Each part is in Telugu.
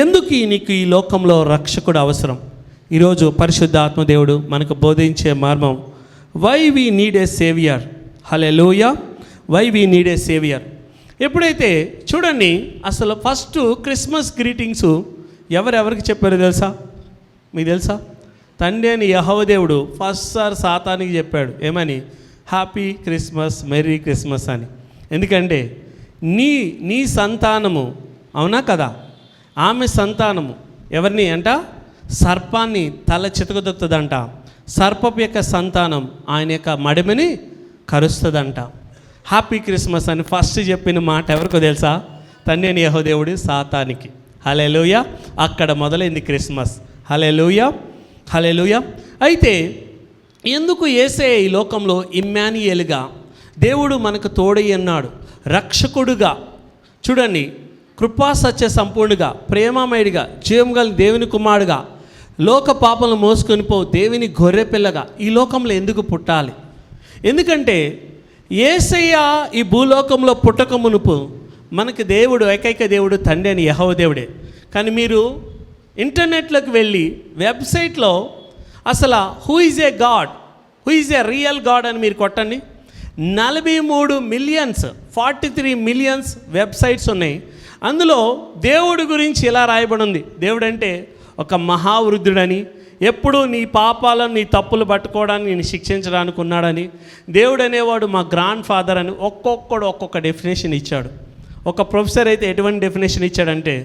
ఎందుకు నీకు ఈ లోకంలో రక్షకుడు అవసరం? ఈరోజు పరిశుద్ధాత్మ దేవుడు మనకు బోధించే మర్మం, why we need a saviour. Hallelujah. Why we need a saviour. ఎప్పుడైతే చూడండి, అసలు ఫస్ట్ క్రిస్మస్ గ్రీటింగ్స్ ఎవరెవరికి చెప్పారో తెలుసా? మీకు తెలుసా? తండ్రి అని యెహోవా దేవుడు ఫస్ట్ సార్ సాతానికి చెప్పాడు. ఏమని? హ్యాపీ క్రిస్మస్, మెర్రీ క్రిస్మస్ అని. ఎందుకంటే నీ సంతానము, అవునా కదా, ఆమె సంతానము ఎవరిని అంట? సర్పాన్ని తల చితకదొక్కుతుందంట. సర్పపు యొక్క సంతానం ఆయన యొక్క మడిమని కరుస్తుందంట. హ్యాపీ క్రిస్మస్ అని ఫస్ట్ చెప్పిన మాట ఎవరికో తెలుసా? తండ్రి అని యెహోవా దేవుడు సాతానికి. హల్లెలూయా. అక్కడ మొదలైంది క్రిస్మస్. హల్లెలూయా, హల్లెలూయా. అయితే ఎందుకు యేసయ్య ఈ లోకంలో ఇమ్మానుయేలుగా, దేవుడు మనకు తోడై ఉన్నాడు, రక్షకుడుగా, చూడండి, కృపా సత్య సంపూర్ణుగా, ప్రేమమయుడిగా, జీవం గల దేవుని కుమారుడుగా, లోక పాపలను మోసుకొని పో దేవుని గొర్రెపిల్లగా ఈ లోకంలో ఎందుకు పుట్టాలి? ఎందుకంటే యేసయ్య ఈ భూలోకంలో పుట్టక మునుపు మనకి దేవుడు, ఏకైక దేవుడు తండ్రి అని యెహోవా దేవుడే. కానీ మీరు ఇంటర్నెట్లోకి వెళ్ళి వెబ్సైట్లో అసలు who is a God, who is a real God అని మీరు కొట్టండి. 43 మిలియన్స్ 43 మిలియన్స్ వెబ్సైట్స్ ఉన్నాయి. అందులో దేవుడి గురించి ఇలా రాయబడి ఉంది. దేవుడు అంటే ఒక మహావృద్ధుడని, ఎప్పుడు నీ పాపాలను, నీ తప్పులు పట్టుకోవడానికి నేను శిక్షించడానికి ఉన్నాడని, దేవుడు అనేవాడు మా గ్రాండ్ ఫాదర్ అని ఒక్కొక్కడు ఒక్కొక్క డెఫినేషన్ ఇచ్చాడు. ఒక ప్రొఫెసర్ అయితే ఎటువంటి డెఫినేషన్ ఇచ్చాడంటే,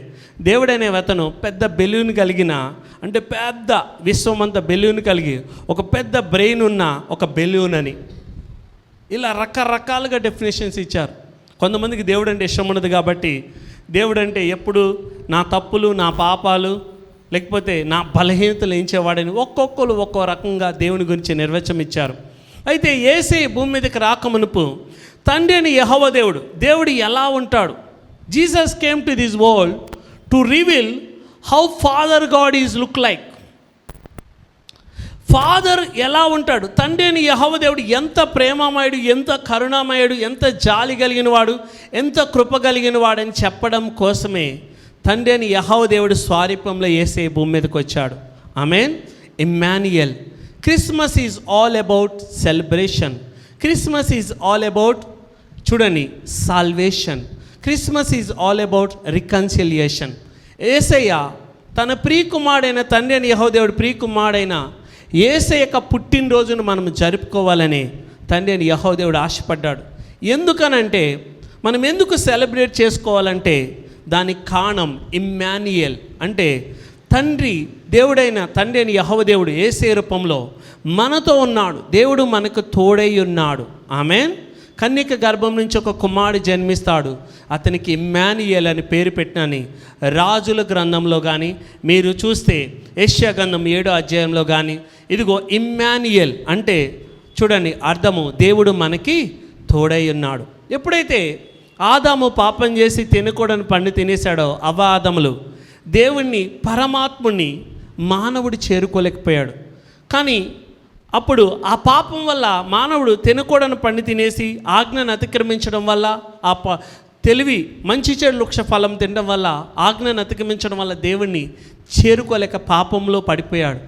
దేవుడు అనే అతను పెద్ద బెలూన్ కలిగిన, అంటే పెద్ద విశ్వమంతా బెలూన్ కలిగి ఒక పెద్ద బ్రెయిన్ ఉన్న ఒక బెలూన్ అని, ఇలా రకరకాలుగా డెఫినేషన్స్ ఇచ్చారు. కొంతమందికి దేవుడు అంటే ఇష్టం ఉండదు కాబట్టి దేవుడు అంటే ఎప్పుడు నా తప్పులు, నా పాపాలు, లేకపోతే నా బలహీనతలు ఎంచేవాడని ఒక్కొక్కరు ఒక్కో రకంగా దేవుని గురించి నిర్వచనం ఇచ్చారు. అయితే యేసయ్య భూమి మీదకి రాకమునుపు తండ్రి అని యెహోవా దేవుడు, దేవుడు ఎలా ఉంటాడు? Jesus came to this world to reveal how father God is look like. Father ఎలా ఉంటాడు? తండ్రి అని యెహోవా దేవుడు ఎంత ప్రేమమయుడు, ఎంత కరుణామయుడు, ఎంత జాలి కలిగిన వాడు, ఎంత కృప కలిగిన వాడని చెప్పడం కోసమే తండ్రి అని యెహోవా దేవుడు స్వారూప్యంలో యేసయ్య భూమి మీదకి వచ్చాడు. Amen. Emmanuel. Christmas is all about celebration. Christmas is all about, చూడండి, salvation. Christmas is all about reconciliation. Yesayya తన ప్రియకుమారుడైన తండ్రి అని యెహోవా దేవుడు ప్రియకుమారుడైన యేసయ్య యొక్క పుట్టినరోజును మనం జరుపుకోవాలని తండ్రి అని యెహోవా దేవుడు ఆశపడ్డాడు. ఎందుకనంటే, మనం ఎందుకు సెలబ్రేట్ చేసుకోవాలంటే దానికి కారణం ఇమ్మానుయేల్, అంటే తండ్రి, దేవుడైన తండ్రి అని యెహోవా దేవుడు యేసయ్య రూపంలో మనతో ఉన్నాడు. దేవుడు మనకు తోడై ఉన్నాడు. ఆమేన్. కన్యక గర్భం నుంచి ఒక కుమారుడు జన్మిస్తాడు, అతనికి ఇమ్మానుయేల్ అని పేరు పెట్టినని రాజుల గ్రంథంలో కానీ మీరు చూస్తే యెషయా గ్రంథం 7వ అధ్యాయంలో కానీ, ఇదిగో ఇమ్మానుయేల్ అంటే చూడండి అర్థము, దేవుడు మనకి తోడై ఉన్నాడు. ఎప్పుడైతే ఆదాము పాపం చేసి తినకూడని పండు తినేశాడో, అవ్వ ఆదములు దేవుణ్ణి, పరమాత్ముని మానవుడు చేరుకోలేకపోయాడు. కానీ అప్పుడు ఆ పాపం వల్ల మానవుడు తినకూడని పండు తినేసి ఆజ్ఞను అతిక్రమించడం వల్ల, ఆ తెలివి మంచి చెడు వృక్ష ఫలం తినడం వల్ల, ఆజ్ఞను అతిక్రమించడం వల్ల దేవుణ్ణి చేరుకోలేక పాపంలో పడిపోయాడు.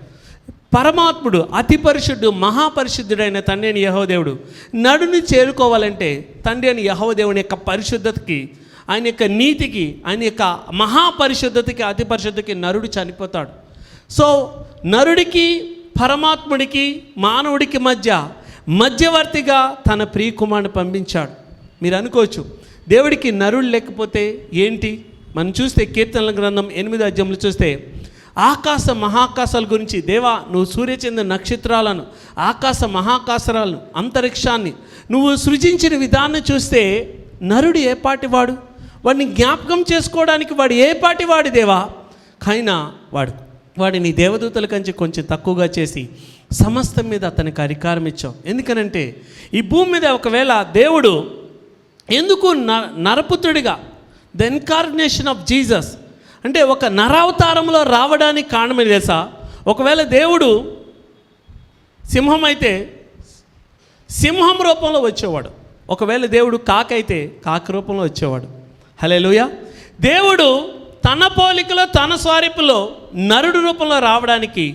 పరమాత్ముడు, అతి పరిశుద్ధుడు, మహాపరిశుద్ధుడైన తండ్రి అని యెహోవా దేవుడు నరుని చేరుకోవాలంటే తండ్రి అని యెహోవా దేవుని యొక్క పరిశుద్ధతకి, ఆయన యొక్క నీతికి, ఆయన యొక్క మహాపరిశుద్ధతకి, అతి పరిశుద్ధకి నరుడు చనిపోతాడు. సో నరుడికి, పరమాత్ముడికి, మానవుడికి మధ్యవర్తిగా తన ప్రియకుమారుని పంపించాడు. మీరు అనుకోవచ్చు, దేవుడికి నరుడు లేకపోతే ఏంటి? మనం చూస్తే కీర్తనల గ్రంథం 8వ అధ్యాయంలో చూస్తే ఆకాశ మహాకాశాల గురించి, దేవా నువ్వు సూర్యచంద్ర నక్షత్రాలను, ఆకాశ మహాకాశాలను, అంతరిక్షాన్ని నువ్వు సృజించిన విధానం చూస్తే నరుడు ఏ పాటివాడు? వాడిని జ్ఞాపకం చేసుకోవడానికి వాడు ఏ పాటివాడు దేవా? అయినా వాడిని దేవదూతల కంటే కొంచెం తక్కువగా చేసి సమస్తం మీద అతనికి అధికారం ఇచ్చావు. ఎందుకనంటే ఈ భూమి మీద ఒకవేళ దేవుడు ఎందుకు నరపుత్రుడిగా, ద ఇన్కార్నేషన్ ఆఫ్ జీసస్ అంటే ఒక నరావతారంలో రావడానికి కారణమే తెలుసా? ఒకవేళ దేవుడు సింహం అయితే సింహం రూపంలో వచ్చేవాడు, ఒకవేళ దేవుడు కాకైతే కాకి రూపంలో వచ్చేవాడు. హల్లెలూయా. దేవుడు తన పోలికలో తన స్వరూపంలో నరుడు రూపంలో రావడానికి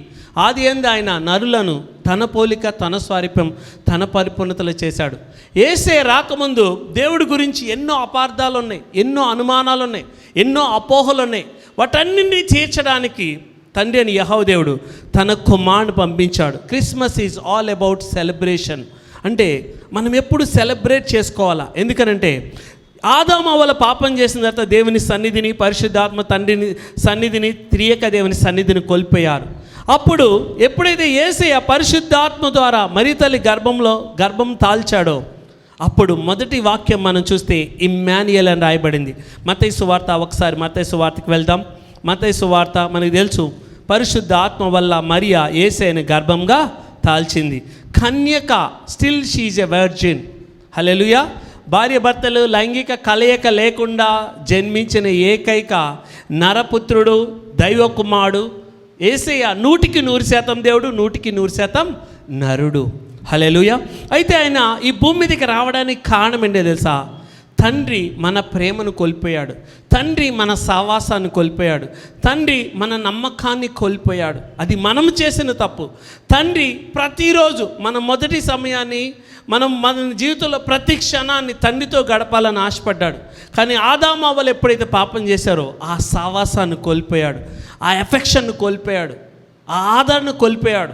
ఆది యందు ఆయన నరులను తన పోలిక తన స్వరూపం తన పరిపూర్ణతలో చేశాడు. యేసే రాకముందు దేవుడి గురించి ఎన్నో అపార్థాలు ఉన్నాయి, ఎన్నో అనుమానాలు ఉన్నాయి, ఎన్నో అపోహలు ఉన్నాయి. వాటన్నింటినీ తీర్చడానికి తండ్రి అని యెహోవా దేవుడు తన కుమారుని పంపించాడు. Christmas is all about celebration. అంటే మనం ఎప్పుడు సెలబ్రేట్ చేసుకోవాలా? ఎందుకనంటే ఆదాము అవ్వల పాపం చేసిన తర్వాత దేవుని సన్నిధిని, పరిశుద్ధాత్మ తండ్రిని సన్నిధిని, త్రియక దేవుని సన్నిధిని కోల్పోయారు. అప్పుడు ఎప్పుడైతే యేసయ్య పరిశుద్ధాత్మ ద్వారా మరి తల్లి గర్భం తాల్చాడో అప్పుడు మొదటి వాక్యం మనం చూస్తే ఇమ్మాన్యుయేల్ అని రాయబడింది. మత్తయి సువార్త, ఒకసారి మత్తయి సువార్తకి వెళ్దాం. మత్తయి సువార్త మనకు తెలుసు, పరిశుద్ధ ఆత్మ వల్ల మరియా యేసయ్యను గర్భంగా తాల్చింది. కన్యక, స్టిల్ షీజ్ ఎ వర్జిన్. హల్లెలూయా. భార్య భర్తలు లైంగిక కలయిక లేకుండా జన్మించిన ఏకైక నరపుత్రుడు, దైవ కుమారుడు యేసయ్య. 100% దేవుడు, 100% నరుడు. హల్లెలూయా. అయితే ఆయన ఈ భూమి మీదకి రావడానికి కారణం ఏంటో తెలుసా? తండ్రి మన ప్రేమను కోల్పోయాడు, తండ్రి మన సావాసాన్ని కోల్పోయాడు, తండ్రి మన నమ్మకాన్ని కోల్పోయాడు. అది మనం చేసిన తప్పు. తండ్రి ప్రతిరోజు మన మొదటి సమయాన్ని, మన జీవితంలో ప్రతి క్షణాన్ని తండ్రితో గడపాలని ఆశపడ్డాడు. కానీ ఆదాము అవ్వలు ఎప్పుడైతే పాపం చేశారో ఆ సావాసాన్ని కోల్పోయాడు, ఆ ఎఫెక్షన్ను కోల్పోయాడు, ఆ ఆదరణ కోల్పోయాడు.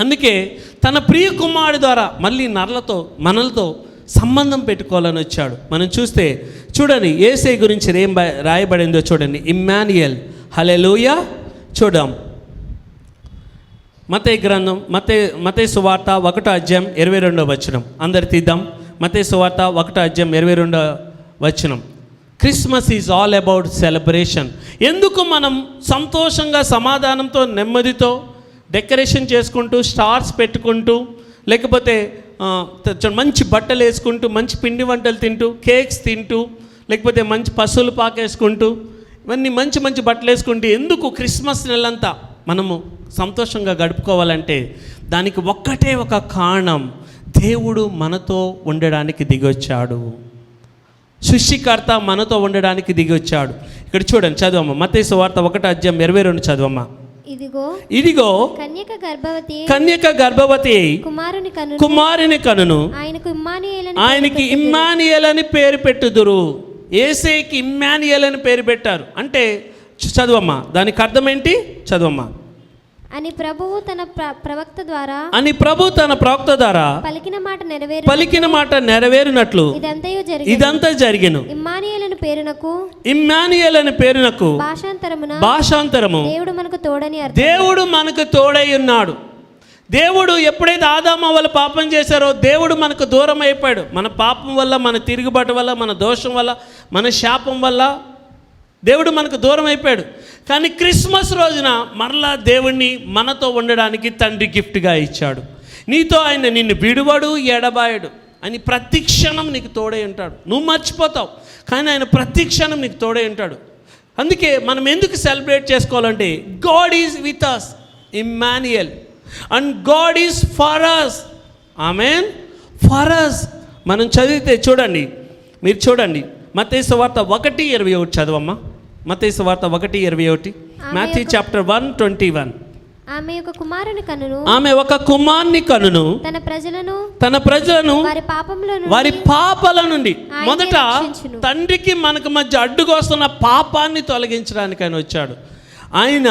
అందుకే తన ప్రియ కుమారుడు ద్వారా మళ్ళీ మనలతో సంబంధం పెట్టుకోవాలని వచ్చాడు. మనం చూడండి యేసయ్య గురించి ఏం రాయబడిందో చూడండి. ఇమ్మాన్యుయేల్. హల్లెలూయా. చూద్దాం మత్తయి గ్రంథం, మత్తయి సువార్త 1:22 అందరు తీద్దాం. మత్తయి సువార్త 1:22. Christmas is all about celebration. ఎందుకు మనం సంతోషంగా, సమాధానంతో, నెమ్మదితో డెకరేషన్ చేసుకుంటూ, స్టార్స్ పెట్టుకుంటూ, లేకపోతే మంచి బట్టలు వేసుకుంటూ, మంచి పిండి వంటలు తింటూ, కేక్స్ తింటూ, లేకపోతే మంచి పశువులు పాకేసుకుంటూ, ఇవన్నీ మంచి మంచి బట్టలు వేసుకుంటూ ఎందుకు క్రిస్మస్ నెలంతా మనము సంతోషంగా గడుపుకోవాలంటే దానికి ఒక్కటే ఒక కారణం, దేవుడు మనతో ఉండడానికి దిగొచ్చాడు. సృష్టికర్త మనతో ఉండడానికి దిగొచ్చాడు. ఇక్కడ చూడండి, చదవమ్మ. మత్తయి సువార్త 1:22 చదవమ్మ. ఇదిగో కన్యక గర్భవతి కుమారుని కనును, ఆయనకి ఇమ్మాన్యుయేల్ అని పేరు పెట్టుదురు. యేసయ్యకి ఇమ్మాన్యుయేల్ అని పేరు పెట్టారు. అంటే చదవమ్మా, దానికి అర్థం ఏంటి? చదవమ్మా. అని ప్రభువు తన ప్రవక్త ద్వారా పలికిన మాట నెరవేరునట్లు ఇదంతా జరిగెను. ఇమ్మాన్యుయేల్ అని పేరునకు భాషాంతరము దేవుడు మనకు తోడై ఉన్నాడు. దేవుడు ఎప్పుడైతే ఆదాము అవ్వలు పాపం చేశారో దేవుడు మనకు దూరం అయిపోయాడు. మన పాపం వల్ల, మన తిరుగుబాటు వల్ల, మన దోషం వల్ల, మన శాపం వల్ల దేవుడు మనకు దూరం అయిపోయాడు. కానీ క్రిస్మస్ రోజున మరలా దేవుణ్ణి మనతో ఉండడానికి తండ్రి గిఫ్ట్గా ఇచ్చాడు. నీతో ఆయన నిన్ను విడువడు, ఎడబాయడు అని ప్రతి క్షణం నీకు తోడై ఉంటాడు. నువ్వు మర్చిపోతావు, కానీ ఆయన ప్రతి క్షణం నీకు తోడై ఉంటాడు. అందుకే మనం ఎందుకు సెలబ్రేట్ చేసుకోవాలంటే God is with us, Emmanuel, and God is for us. Amen. For us. మనం చదివితే చూడండి, మీరు చూడండి మత్తయి సువార్త 1:21 చదవమ్మా. మత్తయి సువార్త 1:21. Matthew chapter 1:21. ఆమె ఒక కుమారుని కనును, తన ప్రజలను వారి పాపాల నుండి. మొదట తండ్రికి మనకు మధ్య అడ్డుకొస్తున్న పాపాన్ని తొలగించడానికి ఆయన వచ్చాడు. ఆయన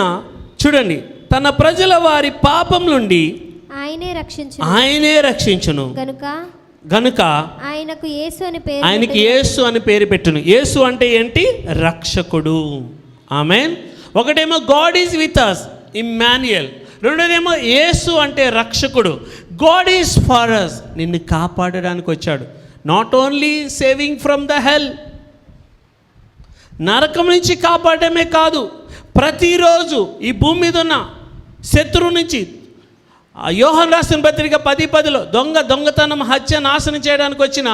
చూడండి, తన ప్రజల వారి పాపం నుండి ఆయనే రక్షించును గనుక ఆయనకి యేసు అని పేరు పెట్టును. యేసు అంటే ఏంటి? రక్షకుడు. ఆమేన్. ఒకటేమో God is with us, Emmanuel. రెండోదేమో యేసు అంటే రక్షకుడు. గాడ్ ఈజ్ ఫర్ us, నిన్ను కాపాడడానికి వచ్చాడు. Not only saving from the hell, నరకం నుంచి కాపాడమే కాదు, ప్రతిరోజు ఈ భూమి మీద ఉన్న శత్రువు నుంచి, యోహాను రాసిన పత్రిక 10:10 దొంగతనం, హత్య, నాశనం చేయడానికి వచ్చిన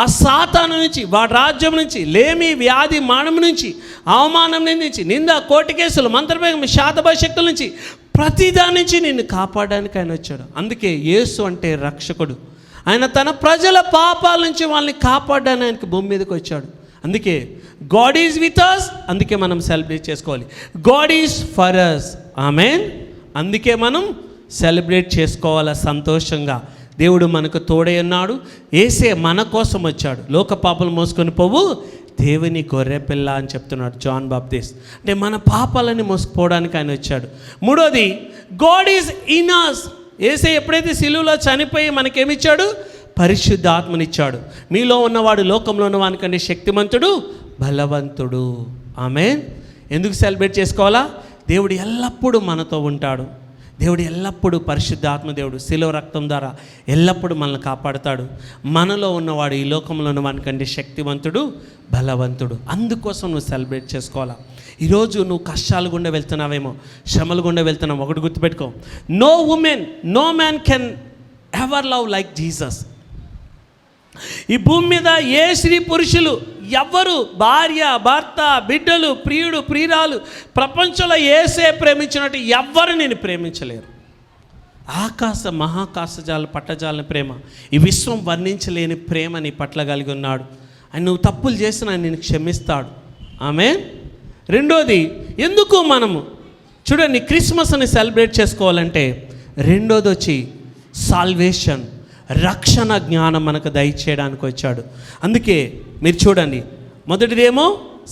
ఆ సాతాను నుంచి, వాడి రాజ్యం నుంచి, లేమి, వ్యాధి, మానము నుంచి, అవమానం నుంచి, నింద, కోర్టు కేసులు, మంత్రభేగం, శాతభశక్తుల నుంచి, ప్రతిదాని నుంచి నిన్ను కాపాడడానికి ఆయన వచ్చాడు. అందుకే యేసు అంటే రక్షకుడు. ఆయన తన ప్రజల పాపాల నుంచి వాళ్ళని కాపాడడానికి ఆయనకి భూమి మీదకి వచ్చాడు. అందుకే గాడ్ ఈజ్ విత్ అస్, అందుకే మనం సెలబ్రేట్ చేసుకోవాలి. గాడ్ ఈజ్ ఫర్ అస్, ఆమేన్. అందుకే మనం సెలబ్రేట్ చేసుకోవాలా సంతోషంగా. దేవుడు మనకు తోడై ఉన్నాడు. యేసే మన కోసం వచ్చాడు. లోక పాపలు మోసుకొని పోవు దేవుని గొర్రెపిల్ల అని చెప్తున్నాడు జాన్ బాప్టిస్ట్. అంటే మన పాపాలని మోసుకుపోవడానికి ఆయన వచ్చాడు. మూడోది, గాడ్ ఈజ్ ఇన్ us. యేసే ఎప్పుడైతే సిలువలో చనిపోయి మనకేమిచ్చాడు? పరిశుద్ధాత్మనిచ్చాడు. మీలో ఉన్నవాడు లోకంలో ఉన్నవానికంటే శక్తిమంతుడు, బలవంతుడు. ఆమేన్. ఎందుకు సెలబ్రేట్ చేసుకోవాలా? దేవుడు ఎల్లప్పుడూ మనతో ఉంటాడు. దేవుడు ఎల్లప్పుడూ పరిశుద్ధాత్మ దేవుడు శిలువ రక్తం ద్వారా ఎల్లప్పుడూ మనల్ని కాపాడుతాడు. మనలో ఉన్నవాడు ఈ లోకంలో ఉన్నవానికంటే శక్తివంతుడు, బలవంతుడు. అందుకోసం నువ్వు సెలబ్రేట్ చేసుకోవాలా. ఈరోజు నువ్వు కష్టాలు గుండా వెళ్తున్నావేమో, శ్రమలు గుండా వెళ్తున్నావు. ఒకటి గుర్తుపెట్టుకో, no women, no man can ever love like Jesus. ఈ భూమి మీద ఏ స్త్రీ పురుషులు ఎవ్వరు, భార్య, భర్త, బిడ్డలు, ప్రియుడు, ప్రియురాలు, ప్రపంచంలో యేసే ప్రేమించినట్టు ఎవ్వరు నేను ప్రేమించలేరు. ఆకాశ మహాకాశజాల పట్టజాలని ప్రేమ, ఈ విశ్వం వర్ణించలేని ప్రేమ నీ పట్ల కలిగి ఉన్నాడు. ఆయన నువ్వు తప్పులు చేసిన ఆయన నేను క్షమిస్తాడు. ఆమేన్. రెండోది, ఎందుకు మనము చూడండి క్రిస్మస్ని సెలబ్రేట్ చేసుకోవాలంటే, రెండోది వచ్చి సాల్వేషన్, రక్షణ జ్ఞానం మనకు దయచేయడానికి వచ్చాడు. అందుకే మీరు చూడండి, మొదటిదేమో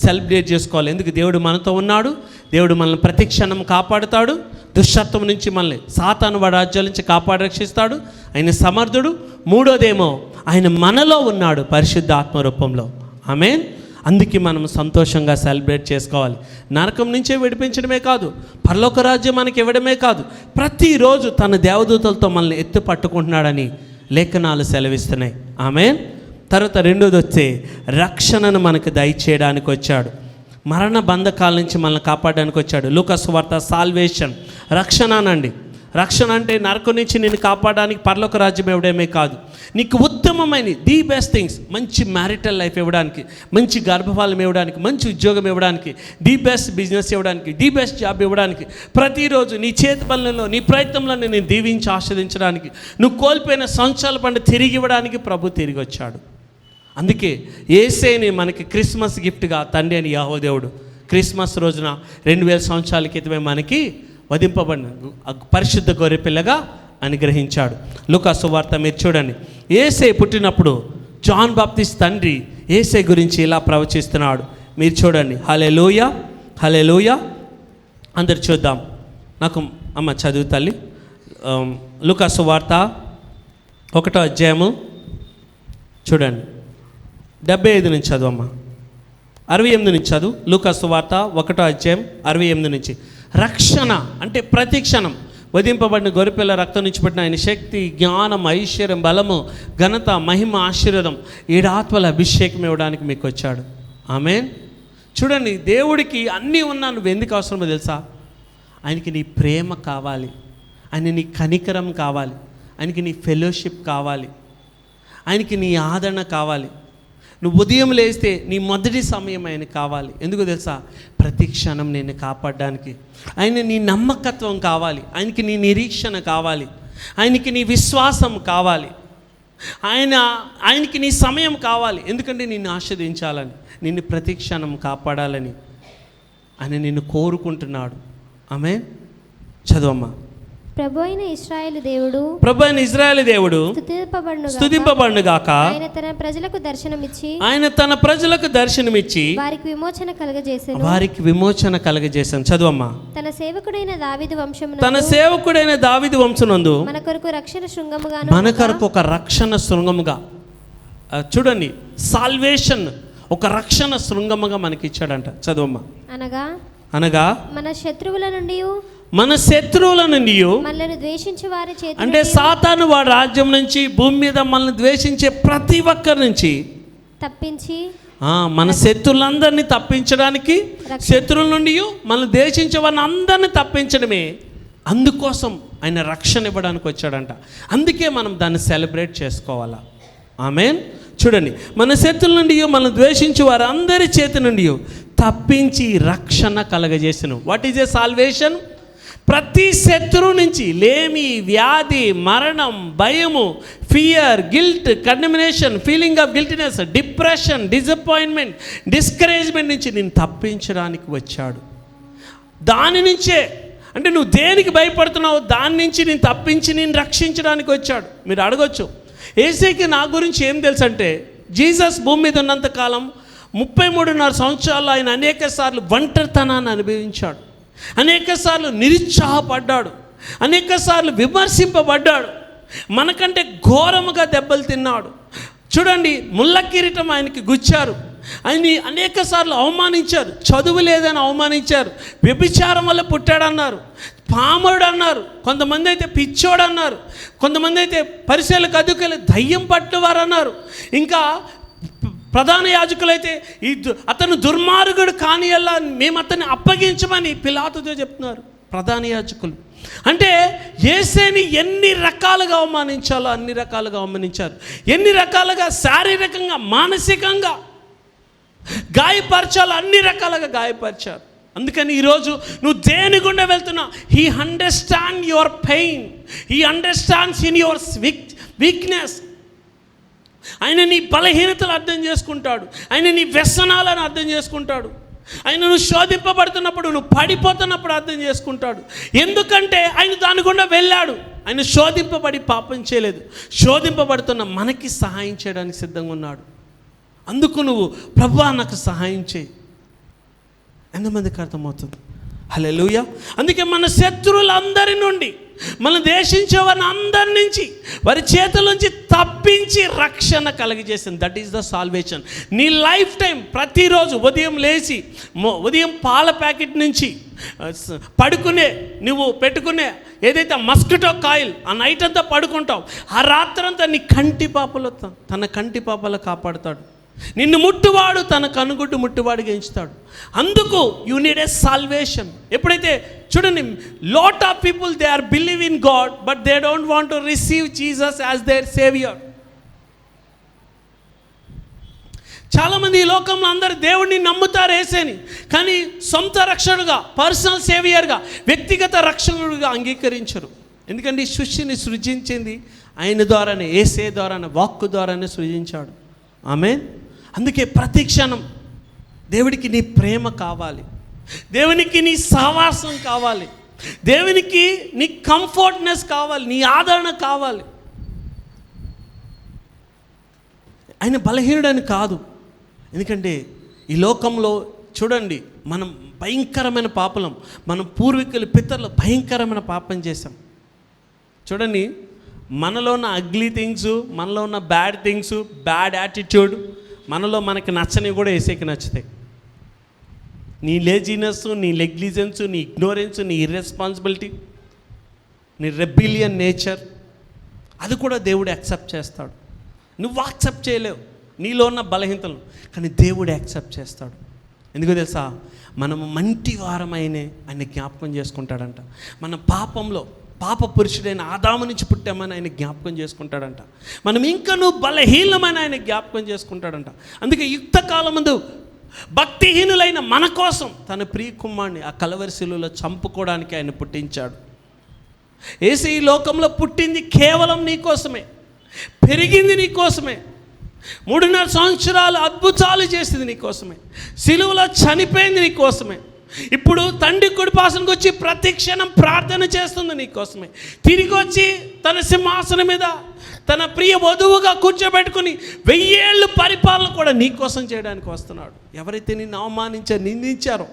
సెలబ్రేట్ చేసుకోవాలి. ఎందుకు? దేవుడు మనతో ఉన్నాడు. దేవుడు మనల్ని ప్రతి క్షణం కాపాడుతాడు. దుష్టత్వం నుంచి మనల్ని సాతాను వాడి రాజ్యాల నుంచి కాపాడి రక్షిస్తాడు. ఆయన సమర్థుడు. మూడోదేమో ఆయన మనలో ఉన్నాడు పరిశుద్ధాత్మ రూపంలో. ఆమేన్. అందుకే మనం సంతోషంగా సెలబ్రేట్ చేసుకోవాలి. నరకం నుంచే విడిపించడమే కాదు, పరలోక రాజ్యం మనకి ఇవ్వడమే కాదు, ప్రతిరోజు తన దేవదూతలతో మనల్ని ఎత్తు పట్టుకుంటున్నాడని లేఖనాలు సెలవిస్తున్నాయి. ఆమేన్. తర్వాత రెండోది వచ్చే రక్షణను మనకు దయచేయడానికి వచ్చాడు. మరణ బంధకాల నుంచి మనల్ని కాపాడడానికి వచ్చాడు. లూకా సువార్త సాల్వేషన్, రక్షణ అనండి. రక్షణ అంటే నరకం నుంచి నేను కాపాడడానికి పరలోక రాజ్యం ఇవ్వడమే కాదు, నీకు ఉత్తమమైన ది బెస్ట్ థింగ్స్, మంచి మ్యారిటల్ లైఫ్ ఇవ్వడానికి, మంచి గర్భఫలం ఇవ్వడానికి, మంచి ఉద్యోగం ఇవ్వడానికి, ది బెస్ట్ బిజినెస్ ఇవ్వడానికి, ది బెస్ట్ జాబ్ ఇవ్వడానికి, ప్రతిరోజు నీ చేతి పనులలో నీ ప్రయత్నంలో నేను దీవించి ఆస్వాదించడానికి, నువ్వు కోల్పోయిన సంవత్సరాల పంట తిరిగి ఇవ్వడానికి ప్రభు తిరిగి వచ్చాడు. అందుకే యేసేని మనకి క్రిస్మస్ గిఫ్ట్గా తండ్రి అని యెహోవా దేవుడు క్రిస్మస్ రోజున 2000 సంవత్సరాల క్రితమే మనకి వధింపబడిన పరిశుద్ధ గొర్రెపిల్లగా అనుగ్రహించాడు. లూకా సువార్త మీరు చూడండి, యేసే పుట్టినప్పుడు జాన్ బాప్టిస్ట్ తండ్రి యేసే గురించి ఇలా ప్రవచిస్తున్నాడు. మీరు చూడండి. హల్లెలూయా, హల్లెలూయా. అందరు చూద్దాం. నాకు అమ్మ చదువు తల్లి. లూకా సువార్త 1వ అధ్యాయము చూడండి, 75 నుంచి చదువమ్మ. 68 నుంచి చదువు. లూకా సువార్త 1వ అధ్యాయం 68 నుంచి. రక్షణ అంటే ప్రతి క్షణం వధింపబడిన గొర్రెపిల్ల రక్తం నుంచి పట్టిన ఆయన శక్తి, జ్ఞానం, ఐశ్వర్యం, బలము, ఘనత, మహిమ, ఆశీర్వాదం, 7 ఆత్మల అభిషేకం ఇవ్వడానికి మీకు వచ్చాడు. ఆమేన్. చూడండి, దేవుడికి అన్నీ ఉన్నా నువ్వు ఎందుకు అవసరమో తెలుసా? ఆయనకి నీ ప్రేమ కావాలి, ఆయన నీ కనికరం కావాలి, ఆయనకి నీ ఫెలోషిప్ కావాలి, ఆయనకి నీ ఆదరణ కావాలి. నువ్వు ఉదయం లేస్తే నీ మొదటి సమయం ఆయన కావాలి. ఎందుకు తెలుసా? ప్రతి క్షణం నేను కాపాడడానికి. ఆయన నీ నమ్మకత్వం కావాలి, ఆయనకి నీ నిరీక్షణ కావాలి, ఆయనకి నీ విశ్వాసం కావాలి, ఆయనకి నీ సమయం కావాలి. ఎందుకంటే నిన్ను ఆస్వాదించాలని, నిన్ను ప్రతి క్షణం కాపాడాలని ఆయన నిన్ను కోరుకుంటున్నాడు. ఆమేన్. చదువమ్మా. ప్రభు అయిన ఇశ్రాయేలు దేవుడు, ప్రభు అయిన ఇశ్రాయేలు దేవుడు స్తుతింపబడును గాక. ఆయన తన ప్రజలకు దర్శనమిచ్చి, ఆయన తన ప్రజలకు దర్శనమిచ్చి వారికి విమోచన కలగజేసెను, వారికి విమోచన కలగజేశాను. చదువమ్మా. తన సేవకుడైన దావీదు వంశమున, తన సేవకుడైన దావీదు వంశమునందు మన కొరకు రక్షణ శృంగముగా, మన కొరకు ఒక రక్షణ శృంగముగా. చూడండి, సాల్వేషన్ ఒక రక్షణ శృంగముగా మనకి ఇచ్చాడంట. చదువమ్మా. అనగా మన శత్రువుల నుండి, మన శత్రువుల నుండి, మనల్ని ద్వేషించే వారి చేతి అంటే సాతాను వాడి రాజ్యం నుంచి, భూమి మీద మనల్ని ద్వేషించే ప్రతి ఒక్కరి నుంచి తప్పించి, మన శత్రువులందరినీ తప్పించడానికి, శత్రువుల నుండి మనల్ని ద్వేషించే వారిని అందరినీ తప్పించడమే. అందుకోసం ఆయన రక్షణ ఇవ్వడానికి వచ్చాడంట. అందుకే మనం దాన్ని సెలబ్రేట్ చేసుకోవాలా. ఆమేన్. చూడండి, మన శత్రువుల నుండి మనల్ని ద్వేషించే వారు అందరి చేతి నుండి తప్పించి రక్షణ కలగజేసెను. What is a salvation? ప్రతి శత్రువు నుంచి, లేమి, వ్యాధి, మరణం, భయము, fear, guilt, condemnation, feeling of guiltiness, depression, disappointment, discouragement నుంచి నేను తప్పించడానికి వచ్చాడు. దాని నుంచే, అంటే నువ్వు దేనికి భయపడుతున్నావు దాని నుంచి నేను తప్పించి నేను రక్షించడానికి వచ్చాడు. మీరు అడగొచ్చు, యేసుకి నా గురించి ఏం తెలుసు అంటే, జీసస్ భూమి మీద ఉన్నంతకాలం 33.5 సంవత్సరాలు ఆయన అనేక సార్లు ఒంటరితనాన్ని అనుభవించాడు, అనేక సార్లు నిరుత్సాహపడ్డాడు, అనేక సార్లు విమర్శింపబడ్డాడు, మనకంటే ఘోరముగా దెబ్బలు తిన్నాడు. చూడండి, ముళ్ళ కిరీటం ఆయనకి గుచ్చారు, ఆయన్ని అనేక సార్లు అవమానించారు, చదువు లేదని అవమానించారు, వ్యభిచారం వల్ల పుట్టాడన్నారు, పాముడు అన్నారు, కొంతమంది అయితే పిచ్చోడు అన్నారు, కొంతమంది అయితే పరిశీలకు అదుకలు దయ్యం పట్టువారు అన్నారు, ఇంకా ప్రధాన యాజకులైతే అతను దుర్మార్గుడు కానీ అలా మేము అతన్ని అప్పగించమని పిలాతుతో చెప్తున్నారు ప్రధాన యాజకులు. అంటే యేసుని ఎన్ని రకాలుగా అవమానించాలో అన్ని రకాలుగా అవమానించారు, ఎన్ని రకాలుగా శారీరకంగా మానసికంగా గాయపరచాలో అన్ని రకాలుగా గాయపరిచారు. అందుకని ఈరోజు నువ్వు దేని గుండా వెళ్తున్నావు, he understand your pain, he understands in your weakness. ఆయన నీ బలహీనతలు అర్థం చేసుకుంటాడు, ఆయన నీ వ్యసనాలను అర్థం చేసుకుంటాడు, ఆయన నువ్వు శోధింపబడుతున్నప్పుడు, నువ్వు పడిపోతున్నప్పుడు అర్థం చేసుకుంటాడు. ఎందుకంటే ఆయన దాని గుండా వెళ్ళాడు. ఆయన శోధింపబడి పాపం చేయలేదు, శోధింపబడుతున్న మనకి సహాయం చేయడానికి సిద్ధంగా ఉన్నాడు. అందుకు నువ్వు ప్రభువా నాకు సహాయం చేయి. ఎంతమందికి అర్థమవుతుంది? హల్లెలూయా. అందుకే మన శత్రువులందరి నుండి, మన దేశించే వారిని అందరి నుంచి, వారి చేతుల నుంచి తప్పించి రక్షణ కలిగజేసింది. That is the salvation. నీ లైఫ్ టైం ప్రతిరోజు ఉదయం లేచి, ఉదయం పాల ప్యాకెట్ నుంచి పడుకునే నువ్వు పెట్టుకునే ఏదైతే మస్కిటో కాయిల్, ఆ నైట్ అంతా పడుకుంటావు, ఆ రాత్రంతా నీ కంటి పాపలతో తన కంటి పాపలు కాపాడుతాడు. నిన్ను ముట్టువాడు తన కనుగుడ్డు ముట్టువాడిగా ఎంచుతాడు. అందుకు యూ నీడ్ ఏ సాల్వేషన్. ఎప్పుడైతే చూడండి, lot of people they are believe in God but they don't want to receive Jesus as their saviour. చాలామంది ఈ లోకంలో అందరూ దేవుడిని నమ్ముతారు యేసుని, కానీ సొంత రక్షకుడుగా, పర్సనల్ సేవియర్గా, వ్యక్తిగత రక్షకుడుగా అంగీకరించరు. ఎందుకంటే ఈ సృష్టిని సృజించింది ఆయన ద్వారానే, యేసే ద్వారానే, వాక్కు ద్వారానే సృజించాడు. ఆమేన్. అందుకే ప్రతి క్షణం దేవుడికి నీ ప్రేమ కావాలి, దేవునికి నీ సహవాసం కావాలి, దేవునికి నీ కంఫర్ట్నెస్ కావాలి, నీ ఆదరణ కావాలి. ఆయన బలహీనుడని కాదు, ఎందుకంటే ఈ లోకంలో చూడండి, మనం భయంకరమైన పాపలం, మనం పూర్వీకులు పితరులు భయంకరమైన పాపం చేశాం. చూడండి, మనలో ఉన్న అగ్లీ థింగ్స్, మనలో ఉన్న బ్యాడ్ థింగ్స్, బ్యాడ్ యాటిట్యూడ్, మనలో మనకి నచ్చనివి కూడా యేసుకి నచ్చుతాయి. నీ లేజినెస్, నీ నెగ్లిజెన్స్, నీ ఇగ్నోరెన్స్, నీ ఇర్రెస్పాన్సిబిలిటీ, నీ రెబిలియన్ నేచర్, అది కూడా దేవుడు యాక్సెప్ట్ చేస్తాడు. నువ్వు యాక్సెప్ట్ చేయలేవు నీలో ఉన్న బలహీనతలు, కానీ దేవుడు యాక్సెప్ట్ చేస్తాడు. ఎందుకో తెలుసా, మనము మంటి వారమైనే ఆయన జ్ఞాపకం చేసుకుంటాడంట. మన పాపంలో పాప పురుషుడైన ఆదాము నుంచి పుట్టామని ఆయన జ్ఞాపకం చేసుకుంటాడంట. మనం ఇంకా నువ్వు బలహీనమని ఆయన జ్ఞాపకం చేసుకుంటాడంట. అందుకే యుక్త కాలం ముందు భక్తిహీనులైన మన కోసం తన ప్రియ కుమారుని ఆ కలవరి శిలువలో చంపుకోవడానికి ఆయన పుట్టించాడు. యేసు ఈ లోకంలో పుట్టింది కేవలం నీ కోసమే, పెరిగింది నీ కోసమే, 3.5 సంవత్సరాలు అద్భుతాలు చేసింది నీ కోసమే, శిలువలో చనిపోయింది నీ కోసమే, ఇప్పుడు తండ్రి కుడిపాసనకు వచ్చి ప్రతి క్షణం ప్రార్థన చేస్తుంది నీ కోసమే, తిరిగి వచ్చి తన సింహాసనం మీద తన ప్రియ వధువుగా కూర్చోబెట్టుకుని 1000 ఏళ్ళు పరిపాలన కూడా నీ కోసం చేయడానికి వస్తున్నాడు. ఎవరైతే నిన్ను అవమానించారో, నిందించారో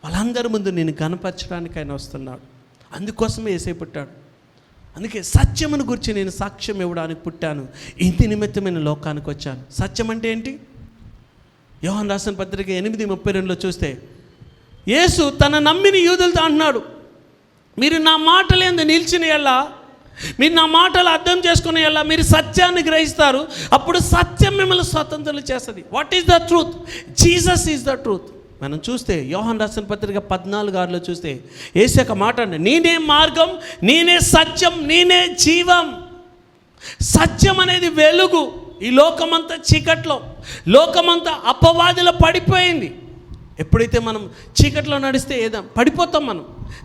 వాళ్ళందరి ముందు నేను గణపరచడానికి ఆయన వస్తున్నాడు. అందుకోసమే యేసే పుట్టాడు. అందుకే సత్యమును గురించి నేను సాక్ష్యం ఇవ్వడానికి పుట్టాను, ఇంటి నిమిత్తమైన లోకానికి వచ్చాను. సత్యం అంటే ఏంటి? యోహాను రాసిన పత్రిక 8:32లో చూస్తే యేసు తన నమ్మిన యూదులతో అంటున్నాడు, మీరు నా మాటలేందు నిలిచిన ఎల్లా, మీరు నా మాటలు అర్థం చేసుకునే ఎల్లా మీరు సత్యాన్ని గ్రహిస్తారు, అప్పుడు సత్యం మిమ్మల్ని స్వతంత్రులు చేస్తుంది. What is the truth? Jesus is the truth. మనం చూస్తే యోహాను రాసిన పత్రిక 14:6లో చూస్తే యేసు యొక్క మాట అండి, నేనే మార్గం, నేనే సత్యం, నేనే జీవం. సత్యం అనేది వెలుగు. ఈ లోకమంతా చీకట్లో, లోకమంతా అపవాదిలో పడిపోయింది. ఎప్పుడైతే మనం చీకట్లో నడిస్తే పడిపోతాం. మనం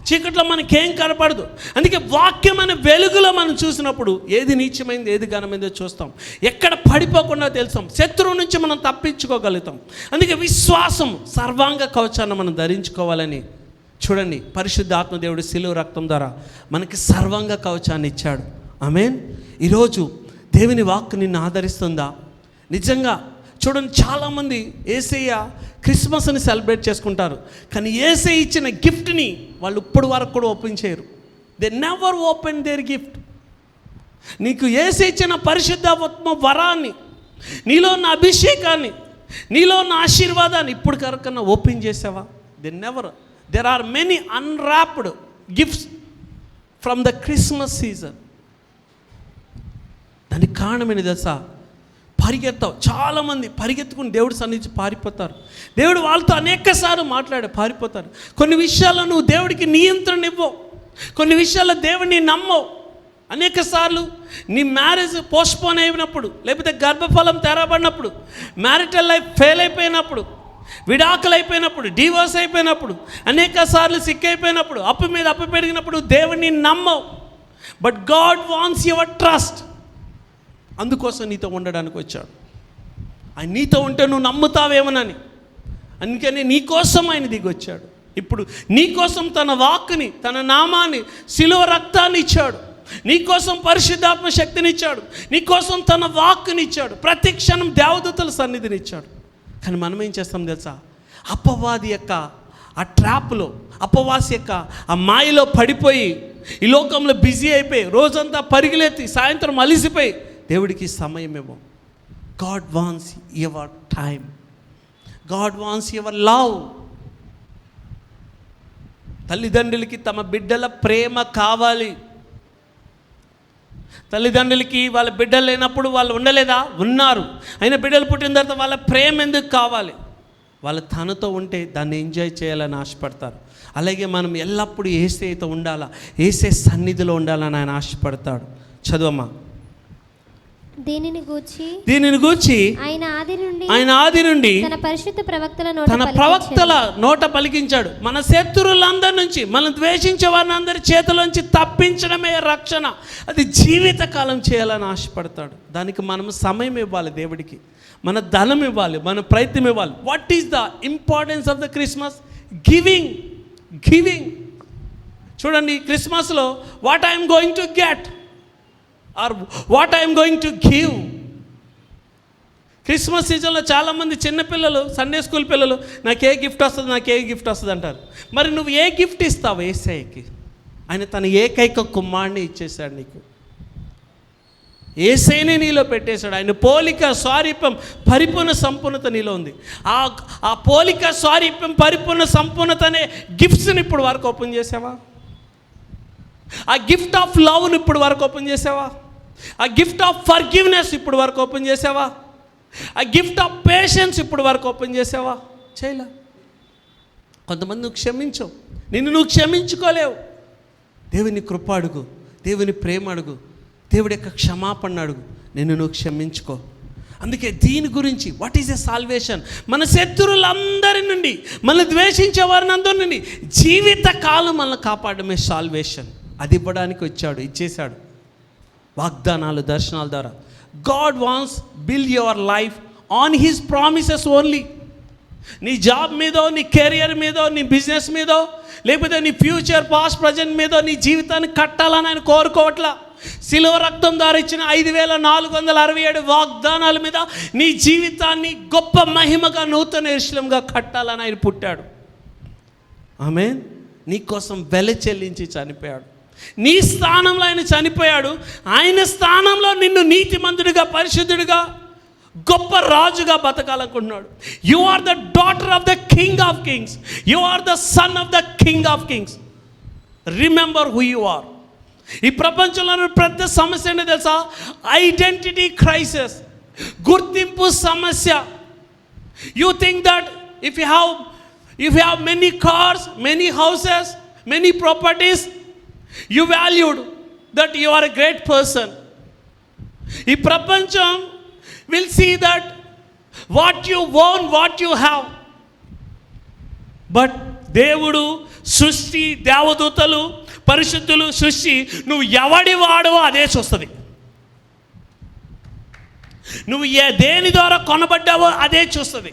చీకట్లో మనకేం కనపడదు. అందుకే వాక్యం అనే వెలుగులో మనం చూసినప్పుడు ఏది నీచమైంది ఏది ఘనమైందో చూస్తాం. ఎక్కడ పడిపోకుండా తెలుస్తాం. శత్రువు నుంచి మనం తప్పించుకోగలుగుతాం. అందుకే విశ్వాసం సర్వాంగ కవచాన్ని మనం ధరించుకోవాలని చూడండి, పరిశుద్ధాత్మ దేవుడు శిలువ రక్తం ద్వారా మనకి సర్వాంగ కవచాన్ని ఇచ్చాడు. ఆమేన్. ఈరోజు దేవుని వాక్కు నిన్ను ఆదరిస్తుందా? నిజంగా చూడండి, చాలామంది యేసయ్య క్రిస్మస్ని సెలబ్రేట్ చేసుకుంటారు, కానీ యేసయ్య ఇచ్చిన గిఫ్ట్ని వాళ్ళు ఇప్పటి వరకు కూడా ఓపెన్ చేయరు. They never open their gift. నీకు యేసయ్య ఇచ్చిన పరిశుద్ధాత్మ వరాన్ని, నీలో ఉన్న అభిషేకాన్ని, నీలో ఉన్న ఆశీర్వాదాన్ని ఇప్పుడు కరకన్నా ఓపెన్ చేసావా? They never. There are many unwrapped gifts from the Christmas season. దానికి కారణమైన తెలుసా? పరిగెత్తావు. చాలామంది పరిగెత్తుకుని దేవుడి సన్నిధి పారిపోతారు. దేవుడు వాళ్ళతో అనేకసార్లు పారిపోతారు. కొన్ని విషయాల్లో నువ్వు దేవుడికి నియంత్రణ ఇవ్వవు. కొన్ని విషయాల్లో దేవుడిని నమ్మవు. అనేకసార్లు నీ మ్యారేజ్ పోస్ట్పోన్ అయినప్పుడు, లేకపోతే గర్భఫలం తెరబడినప్పుడు, మ్యారిటల్ లైఫ్ ఫెయిల్ అయిపోయినప్పుడు, విడాకులు అయిపోయినప్పుడు, డివోర్స్ అయిపోయినప్పుడు, అనేకసార్లు సిక్ అయిపోయినప్పుడు, అప్పు మీద అప్పు పెరిగినప్పుడు దేవుడిని నమ్మవు. But God wants your trust. అందుకోసం నీతో ఉండడానికి వచ్చాడు. ఆయన నీతో ఉంటే నువ్వు నమ్ముతావేమోనని. అందుకని నీకోసం ఆయన దిగి వచ్చాడు. ఇప్పుడు నీకోసం తన వాక్కుని, తన నామాన్ని, శిలువ రక్తాన్ని ఇచ్చాడు. నీకోసం పరిశుద్ధాత్మ శక్తిని ఇచ్చాడు. నీకోసం తన వాక్కుని ఇచ్చాడు. ప్రతి క్షణం దేవదూతల సన్నిధిని ఇచ్చాడు. కానీ మనం ఏం చేస్తాం తెలుసా? అపవాది యొక్క ఆ ట్రాప్లో, అపవాసి యొక్క ఆ మాయలో పడిపోయి ఈ లోకంలో బిజీ అయిపోయి, రోజంతా పరిగిలెత్తి సాయంత్రం అలిసిపోయి దేవుడికి సమయం ఇవ్వం. God wants your time. God wants your love. తల్లిదండ్రులకి తమ బిడ్డల ప్రేమ కావాలి. తల్లిదండ్రులకి వాళ్ళ బిడ్డలు లేనప్పుడు వాళ్ళు ఉండలేదా? ఉన్నారు. అయినా బిడ్డలు పుట్టిన తర్వాత వాళ్ళ ప్రేమ ఎందుకు కావాలి? వాళ్ళు తనతో ఉంటే దాన్ని ఎంజాయ్ చేయాలని ఆశపడతారు. అలాగే మనం ఎల్లప్పుడూ యేసయ్యతో ఉండాలా, యేసయ్య సన్నిధిలో ఉండాలని ఆయన ఆశపడతాడు. చదువమ్మా. దీనిని గూర్చి ఆయన ఆది నుండి తన పరిశుద్ధ ప్రవక్తల నోట పలికించాడు. మన శత్రువులందరి నుంచి, మనం ద్వేషించే వారిని అందరి చేతుల్లోంచి తప్పించడమే రక్షణ. అది జీవితకాలం చేయాలని ఆశపడతాడు. దానికి మనం సమయం ఇవ్వాలి, దేవుడికి మన ధనం ఇవ్వాలి, మన ప్రయత్నం ఇవ్వాలి. What is the importance of the Christmas? Giving. చూడండి, క్రిస్మస్లో what I'm going to get or what I'm going to give. Christmas సీజన్లో చాలామంది చిన్నపిల్లలు, సండే స్కూల్ పిల్లలు, నాకు ఏ గిఫ్ట్ వస్తుంది అంటారు. మరి నువ్వు ఏ గిఫ్ట్ ఇస్తావు యేసయ్యకి? ఆయన తన ఏకైక కుమారుడిని ఇచ్చేశాడు నీకు. యేసయ్యనే నీలో పెట్టేశాడు. ఆయన పోలిక, స్వారూప్యం, పరిపూర్ణ సంపూర్ణత నీలో ఉంది. ఆ పోలిక, స్వారూప్యం, పరిపూర్ణ సంపూర్ణత అనే గిఫ్ట్స్ని ఇప్పుడు వరకు ఓపెన్ చేసావా? ఆ గిఫ్ట్ ఆఫ్ లవ్ని ఇప్పుడు వరకు ఓపెన్ చేసావా? ఆ గిఫ్ట్ ఆఫ్ ఫర్గివ్నెస్ ఇప్పుడు వరకు ఓపెన్ చేసావా? ఆ గిఫ్ట్ ఆఫ్ పేషెన్స్ ఇప్పుడు వరకు ఓపెన్ చేసావా? చేయలే. కొంతమంది నువ్వు క్షమించవు, నువ్వు క్షమించుకోలేవు. దేవుని కృప అడుగు, దేవుని ప్రేమ అడుగు, దేవుడి యొక్క క్షమాపణ అడుగు. నువ్వు క్షమించుకో. అందుకే దీని గురించి వాట్ ఈజ్ ఎ సాల్వేషన్? మన శత్రువులందరి నుండి, మనల్ని ద్వేషించే వారిని అందరి నుండి జీవితకాలం మనల్ని కాపాడమే సాల్వేషన్. అది ఇవ్వడానికి వచ్చాడు, ఇచ్చేశాడు. వాగ్దానాలు, దర్శనాల ద్వారా. God wants build your life on his promises only. నీ జాబ్ మీదో, నీ కెరియర్ మీదో, నీ బిజినెస్ మీదో, లేకపోతే నీ ఫ్యూచర్, పాస్ట్, ప్రజెంట్ మీదో నీ జీవితాన్ని కట్టాలని ఆయన కోరుకోవట్లా. శిలువ రక్తం ద్వారా ఇచ్చిన 5467 వాగ్దానాల మీద నీ జీవితాన్ని గొప్ప మహిమగా, నూతన యెరూషలేముగా కట్టాలని ఆయన పుట్టాడు. ఆమేన్. నీ కోసం వెల చెల్లించి చనిపోయాడు. నీ స్థానంలో ఆయన చనిపోయాడు. ఆయన స్థానంలో నిన్ను నీతిమంతుడిగా, పరిశుద్ధుడిగా, గొప్ప రాజుగా బతకాలనుకుంటున్నాడు. You are the daughter of the king of kings. You are the son of the king of kings. Remember who you are. ఈ ప్రపంచంలో పెద్ద సమస్య ఏంటో తెలుసా? ఐడెంటిటీ క్రైసిస్, గుర్తింపు సమస్య. You think that if you have many cars, many houses, many properties, you valued that you are a great person. ఈ ప్రపంచం will see that what you own, what you have. But దేవుడు సృష్టి, దేవదూతలు, పరిశుద్ధులు, సృష్టి నువ్వు ఎవడి వాడవో అదే చూస్తుంది. నువ్వు దేని ద్వారా కొనబడ్డావో అదే చూస్తుంది.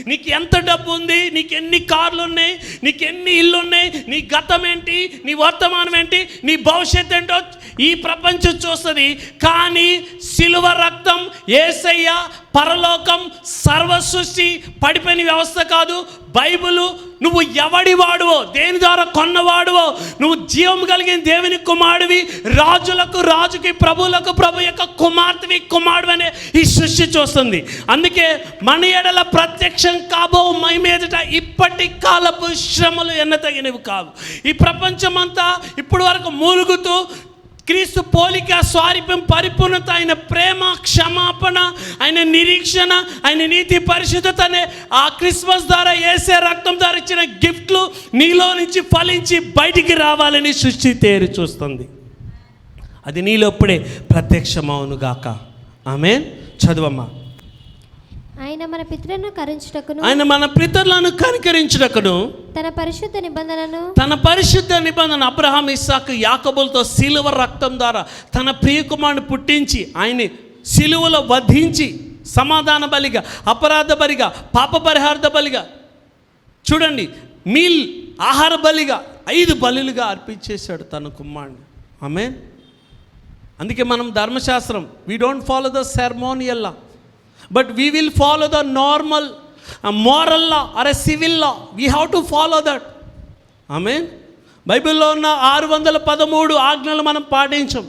నీకు ఎంత డబ్బు ఉంది, నీకు ఎన్ని కార్లు ఉన్నాయి, నీకు ఎన్ని ఇల్లు ఉన్నాయి, నీ గతం ఏంటి, నీ వర్తమానం ఏంటి, నీ భవిష్యత్తు ఏంటో ఈ ప్రపంచం చూస్తుంది. కానీ సిలువ రక్తం, యేసయ్య, పరలోకం, సర్వ సృష్టి పడిపోయిన వ్యవస్థ కాదు. బైబిలు నువ్వు ఎవడి వాడువో, దేని ద్వారా కొన్నవాడువో, నువ్వు జీవం కలిగిన దేవుని కుమారుడివి, రాజులకు రాజుకి, ప్రభువులకు ప్రభు యొక్క కుమార్తెవి, కుమారుడు అనే ఈ సృష్టి చూస్తుంది. అందుకే మన ఎడల ప్రత్యక్షం కాబో మై మీదట ఇప్పటి కాలపు శ్రమలు ఎన్నతగినవి కావు. ఈ ప్రపంచమంతా ఇప్పటి వరకు మూలుగుతూ క్రీస్తు పోలిక, స్వారూప్యం, పరిపూర్ణత, ఆయన ప్రేమ, క్షమాపణ, ఆయన నిరీక్షణ, ఆయన నీతి, పరిశుద్ధత అనే ఆ క్రిస్మస్ ద్వారా, యేసే రక్తం ద్వారా ఇచ్చిన గిఫ్ట్లు నీలో నుంచి ఫలించి బయటికి రావాలని సృష్టి తేరి చూస్తుంది. అది నీలో ఇప్పుడే ప్రత్యక్షమవును గాక. ఆమేన్. చదువమ్మా. ఆయన మన పితరులను కరుణించుటకును, ఆయన మన పితరులను కనికరించుటకును తన పరిశుద్ధ నిబంధన అబ్రహాం, ఇస్సాకు, యాకోబులతో సిలువ రక్తం ద్వారా తన ప్రియకుమారుని పుట్టించి ఆయన్ని సిలువలో వధించి సమాధాన బలిగా, అపరాధ బలిగా, పాప పరిహార బలిగా, చూడండి, మీల్ ఆహార బలిగా 5 బలులుగా అర్పించేశాడు తన కుమారుని. ఆమేన్. అందుకే మనం ధర్మశాస్త్రం, we don't follow the ceremonial law, but we will follow the normal moral law or a civil law. We have to follow that. Amen. బైబిల్లో ఉన్న 613 ఆజ్ఞలు మనం పాటించం.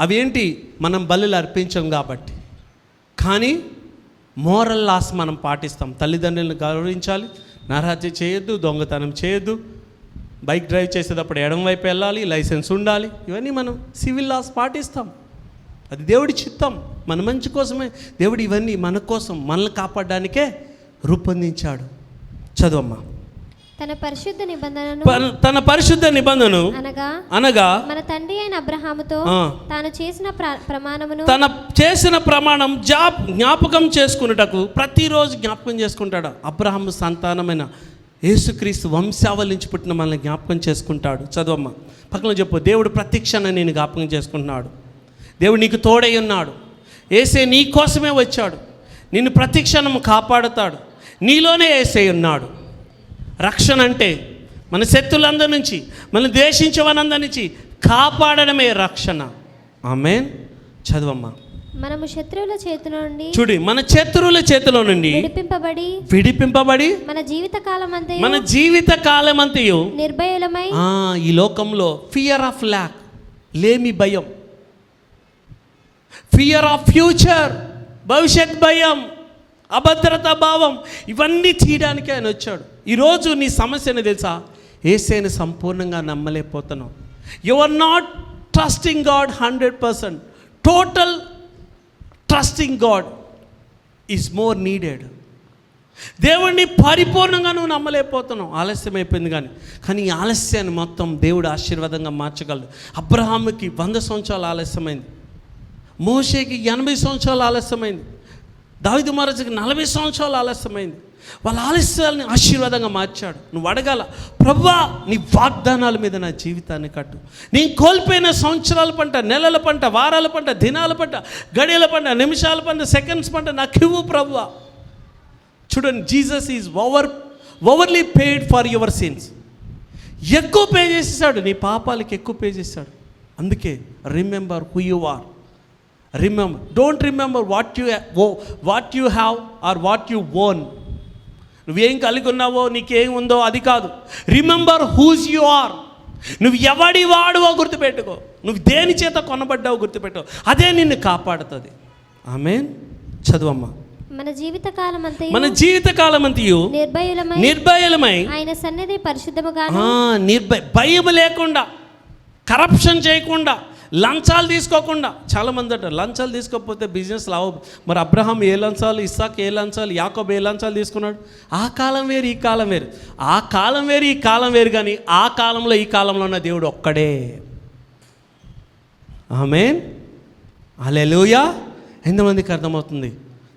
అవి ఏంటి? మనం బలులు అర్పించం కాబట్టి. కానీ మోరల్ లాస్ మనం పాటిస్తాం. తల్లిదండ్రులను గౌరవించాలి, నరహత్య చేయొద్దు, దొంగతనం చేయొద్దు, బైక్ డ్రైవ్ చేసేటప్పుడు ఎడమ వైపు వెళ్ళాలి, లైసెన్స్ ఉండాలి. ఇవన్నీ మనం సివిల్ లాస్ పాటిస్తాం. అది దేవుడి చిత్తం, మన మంచి కోసమే. దేవుడు ఇవన్నీ మన కోసం, మనల్ని కాపాడడానికే రూపొందించాడు. చదువమ్మా. తన పరిశుద్ధ నిబంధనను అనగా మన తండ్రి అయిన అబ్రహాముతో తాను చేసిన ప్రమాణం జ్ఞాపకం చేసుకున్నటకు ప్రతిరోజు జ్ఞాపకం చేసుకుంటాడు. అబ్రహాము సంతానమైన యేసుక్రీస్తు వంశావళి నుంచి పుట్టిన మనల్ని జ్ఞాపకం చేసుకుంటాడు. చదువమ్మా. పక్కన చెప్పు. దేవుడు ప్రతి క్షణం నేను జ్ఞాపకం చేసుకుంటున్నాడు. దేవుడు నీకు తోడై ఉన్నాడు. యేసే నీ కోసమే వచ్చాడు. నిన్ను ప్రతి క్షణం కాపాడుతాడు. నీలోనే యేసే ఉన్నాడు. రక్షణ అంటే మన శత్రులందరి నుంచి, మన ద్వేషించవనందరి నుంచి కాపాడడమే రక్షణ. ఆమేన్. చదువమ్మా. మనము శత్రువుల చేతిలో నుండి, చూడి, మన శత్రువుల చేతిలో నుండి విడిపింపబడి మన జీవిత కాలమంతయు నిర్భయులమై, ఈ లోకంలో ఫియర్ ఆఫ్ ల్యాక్, లేమి భయం, ఫియర్ ఆఫ్ ఫ్యూచర్, భవిష్యత్ భయం, అభద్రత భావం, ఇవన్నీ తీయడానికి ఆయన వచ్చాడు. ఈరోజు నీ సమస్యని తెలుసా? యేసేని సంపూర్ణంగా నమ్మలేకపోతున్నావు. You are not trusting God 100%. Total trusting God is more needed. దేవుడిని పరిపూర్ణంగా నువ్వు నమ్మలేకపోతున్నావు. ఆలస్యం అయిపోయింది కానీ ఈ ఆలస్యాన్ని మొత్తం దేవుడు ఆశీర్వాదంగా మార్చగలడు. అబ్రహాముకి 100 సంవత్సరాలు ఆలస్యమైంది, మోషేకి 80 సంవత్సరాలు ఆలస్యమైంది, దావీదు మహారాజుకి 40 సంవత్సరాలు ఆలస్యమైంది. వాళ్ళ ఆలస్యాలని ఆశీర్వాదంగా మార్చాడు. నువ్వు అడగాల, ప్రభువా నీ వాగ్దానాల మీద నా జీవితాన్ని కట్టు. నేను కోల్పోయిన సంవత్సరాల పంట, నెలల పంట, వారాల పంట, దినాల పంట, గడియల పంట, నిమిషాల పంట, సెకండ్స్ పంట నాకు ఇవ్వు ప్రభువా. చూడండి, Jesus is overly paid for your sins. ఎక్కువ పే చేసేసాడు, నీ పాపాలకి ఎక్కువ పే చేశాడు. అందుకే remember who you are. Remember, don't remember what you have or what you own. నువ్వేం కలిగి ఉన్నావో, నీకేం ఉందో అది కాదు. Remember whose you are. నువ్వు ఎవడి వాడువో గుర్తుపెట్టుకో. నువ్వు దేని చేత కొనబడ్డావో గుర్తుపెట్టుకో. అదే నిన్ను కాపాడుతుంది. ఆమేన్. చదువమ్మా. మన జీవితకాలం అంతయు నిర్భయలమై ఆయన సన్నిధి పరిశుద్ధముగా, భయం లేకుండా, కరప్షన్ చేయకుండా, లంచాలు తీసుకోకుండా. చాలామంది అంటారు లంచాలు తీసుకోకపోతే బిజినెస్ లావు. మరి అబ్రహాం ఏ లంచాలు, ఇస్సాక్ ఏ లంచాలు, యాకోబు ఏ లంచాలు తీసుకున్నాడు? ఆ కాలం వేరు, ఈ కాలం వేరు. ఆ కాలం వేరు, ఈ కాలం వేరు. కానీ ఆ కాలంలో ఈ కాలంలో ఉన్న దేవుడు ఒక్కడే. ఆమేన్. హల్లెలూయా. ఎంతమందికి అర్థమవుతుంది?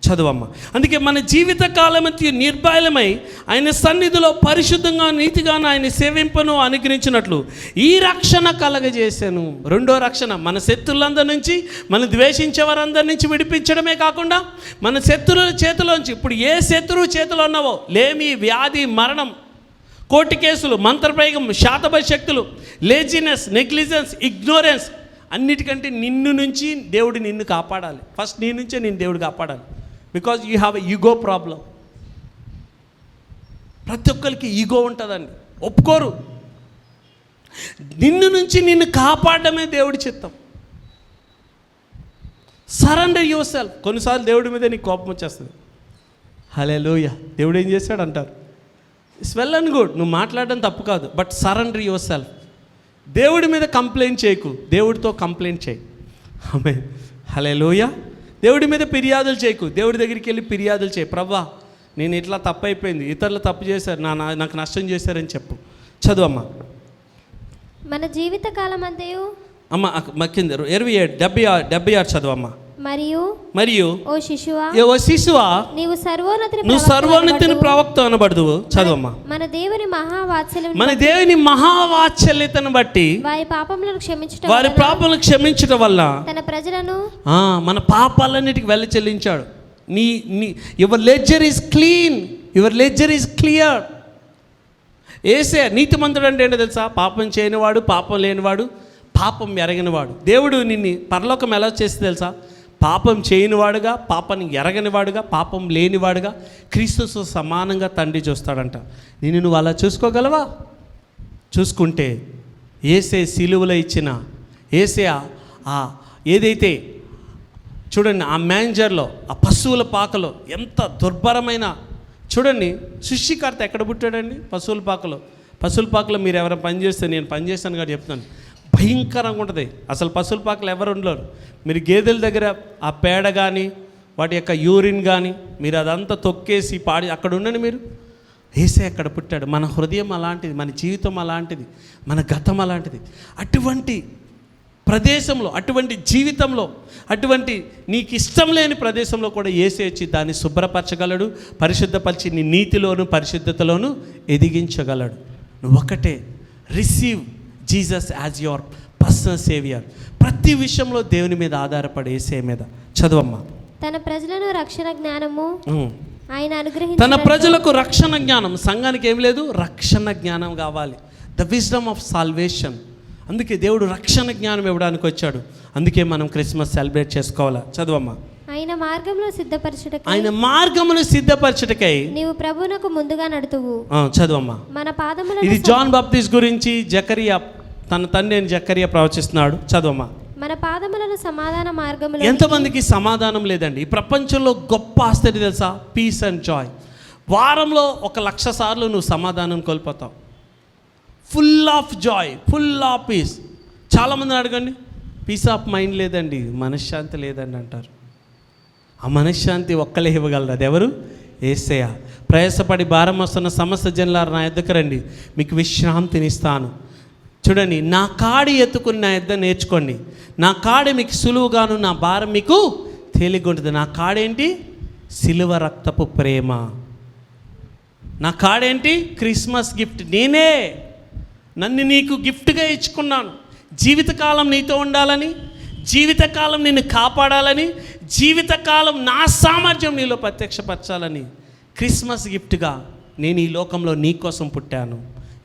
చదువమ్మ. అందుకే మన జీవిత కాలమంతి నిర్భయమై ఆయన సన్నిధిలో పరిశుద్ధంగా నీతిగాను ఆయన సేవింపను అనుగ్రహించినట్లు ఈ రక్షణ కలగజేశాను. రెండో రక్షణ మన శత్రులందరి నుంచి, మన ద్వేషించే వారందరి నుంచి విడిపించడమే కాకుండా మన శత్రువుల చేతిలోంచి, ఇప్పుడు ఏ శత్రువు చేతిలో ఉన్నావో, లేమి, వ్యాధి, మరణం, కోర్టు కేసులు, మంత్రప్రయోగం, శాతభ శక్తులు, లేజినెస్, నెగ్లిజెన్స్, ఇగ్నోరెన్స్, అన్నిటికంటే నిన్ను నుంచి దేవుడు నిన్ను కాపాడాలి. ఫస్ట్ నీ నుంచే నేను దేవుడు కాపాడాలి. Because you have a ego problem. ప్రతి ఒక్కరికి ఈగో ఉంటుందండి, ఒప్పుకోరు. నిన్ను నుంచి నిన్ను కాపాడమే దేవుడి చిత్తం. Surrender your self. కొన్నిసార్లు దేవుడి మీద నీకు కోపం వచ్చేస్తుంది. హల్లెలూయా, దేవుడు ఏం చేశాడు అంటారు. ఇట్స్ వెల్ అండ్ గుడ్, నువ్వు మాట్లాడడం తప్పు కాదు, బట్ సరెండర్ యువర్ సెల్ఫ్. దేవుడి మీద కంప్లైంట్ చేయకు, దేవుడితో కంప్లైంట్ చేయి. ఆమేన్, హల్లెలూయా. దేవుడి మీద ఫిర్యాదులు చేయకు, దేవుడి దగ్గరికి వెళ్ళి ఫిర్యాదులు చేయి. ప్రభా, నేను ఇట్లా తప్పు అయిపోయింది, ఇతరులు తప్పు చేశారు, నాకు నష్టం చేశారని చెప్పు. చదువమ్మ. మన జీవిత కాలం అంతయు అమ్మ కింద 76 చదువమ్మ. మరియు ఓ శిశువా, నీవు సర్వోన్నతిని ప్రవక్త అనబడదువు. చదువమ్మ. మన దేవుని మహావాత్సల్యతను బట్టి వారి పాపములను క్షమించడం వల్ల మన పాపాలన్నిటికి వెళ్ళి చెల్లించాడు. Your ledger is clean, your ledger is clear. ఏసే నీతిమంతుడు అంటే ఏంటో తెలుసా? పాపం చేయనివాడు, పాపం లేనివాడు, పాపం ఎరగనివాడు. దేవుడు నిన్ను పరలోకం ఎలా చేసి తెలుసా? పాపం చేయనివాడుగా, పాపాన్ని ఎరగనివాడుగా, పాపం లేనివాడుగా, క్రీస్తుతో సమానంగా తండ్రి చూస్తాడంట. నువ్వు అలా చూసుకోగలవా? చూసుకుంటే ఏసే సిలువలో ఇచ్చిన ఏసే ఏదైతే చూడండి, ఆ మ్యాంజర్లో, ఆ పశువుల పాకలో ఎంత దుర్భరమైన, చూడండి, సృష్టికర్త ఎక్కడ పుట్టాడండి? పశువుల పాకలో మీరు ఎవరైనా పని చేస్తే, నేను పని చేస్తాను కాబట్టి చెప్తున్నాను, భయంకరంగా ఉంటుంది. అసలు పశువుల పాకలు ఎవరు ఉండలేరు. మీరు గేదెల దగ్గర ఆ పేడ కానీ, వాటి యొక్క యూరిన్ కానీ, మీరు అదంతా తొక్కేసి పాడి అక్కడ ఉండండి. మీరు ఏసే అక్కడ పుట్టాడు. మన హృదయం అలాంటిది, మన జీవితం అలాంటిది, మన గతం అలాంటిది. అటువంటి ప్రదేశంలో, అటువంటి జీవితంలో, అటువంటి నీకు ఇష్టం లేని ప్రదేశంలో కూడా ఏసే వచ్చి దాన్ని శుభ్రపరచగలడు, పరిశుద్ధపరిచి నీ నీతిలోను పరిశుద్ధతలోను ఎదిగించగలడు. నువ్వు ఒకటే, receive Jesus as your personal saviour. ప్రతి విషయంలో దేవుని మీద ఆధారపడి ఏసే మీద. చదవమ్మా. తన ప్రజలను రక్షణ జ్ఞానము ఆయన అనుగ్రహించాడు. తన ప్రజలకు రక్షణ జ్ఞానం. సంఘానికి ఏం లేదు, రక్షణ జ్ఞానం కావాలి. The wisdom of salvation. అందుకే దేవుడు రక్షణ జ్ఞానం ఇవ్వడానికి వచ్చాడు. అందుకే మనం క్రిస్మస్ సెలబ్రేట్ చేసుకోవాలా. చదవమ్మా. ఆయన మార్గమును సిద్ధపరచుటకై నీవు ప్రభువునకు ముందుగా నడుతువు. చదవమ్మా. మన పాదములను, ఇది జాన్ బాప్టిస్ట్ గురించి జకరియా, తన తండ్రి జకరియా ప్రవచిస్తున్నాడు. చదవమ్మా. మన పాదములను సమాధాన మార్గములో. ఎంతమందికి సమాధానం లేదండి ఈ ప్రపంచంలో? గొప్ప ఆశ్చర్యం తెలుసా? Peace and joy. వారంలో 1,00,000 సార్లు నువ్వు సమాధానం కోల్పోతావు. Full of joy, full of peace. చాలామంది అడగండి, పీస్ ఆఫ్ మైండ్ లేదండి, మనశ్శాంతి లేదండి అంటారు. ఆ మనశ్శాంతి ఒక్కలే ఇవ్వగలరు. అది ఎవరు? యేసయ్య. ప్రయాసపడి భారం వస్తున్న సమస్త జనులారా నా యొద్దకు రండి, మీకు విశ్రాంతినిస్తాను. చూడండి, నా కాడి ఎత్తుకుని నా యొద్ద నేర్చుకోండి. నా కాడి మీకు సులువుగాను, నా భారం మీకు తేలిగ్గా ఉంటుంది. నా కాడేంటి? సిలువ రక్తపు ప్రేమ. నా కాడేంటి? Christmas gift. నేనే నన్ను నీకు గిఫ్ట్గా ఇచ్చుకున్నాను. జీవితకాలం నీతో ఉండాలని, జీవితకాలం నిన్ను కాపాడాలని, జీవితకాలం నా సామర్థ్యం నీలో ప్రత్యక్షపరచాలని క్రిస్మస్ గిఫ్ట్గా నేను ఈ లోకంలో నీకోసం పుట్టాను,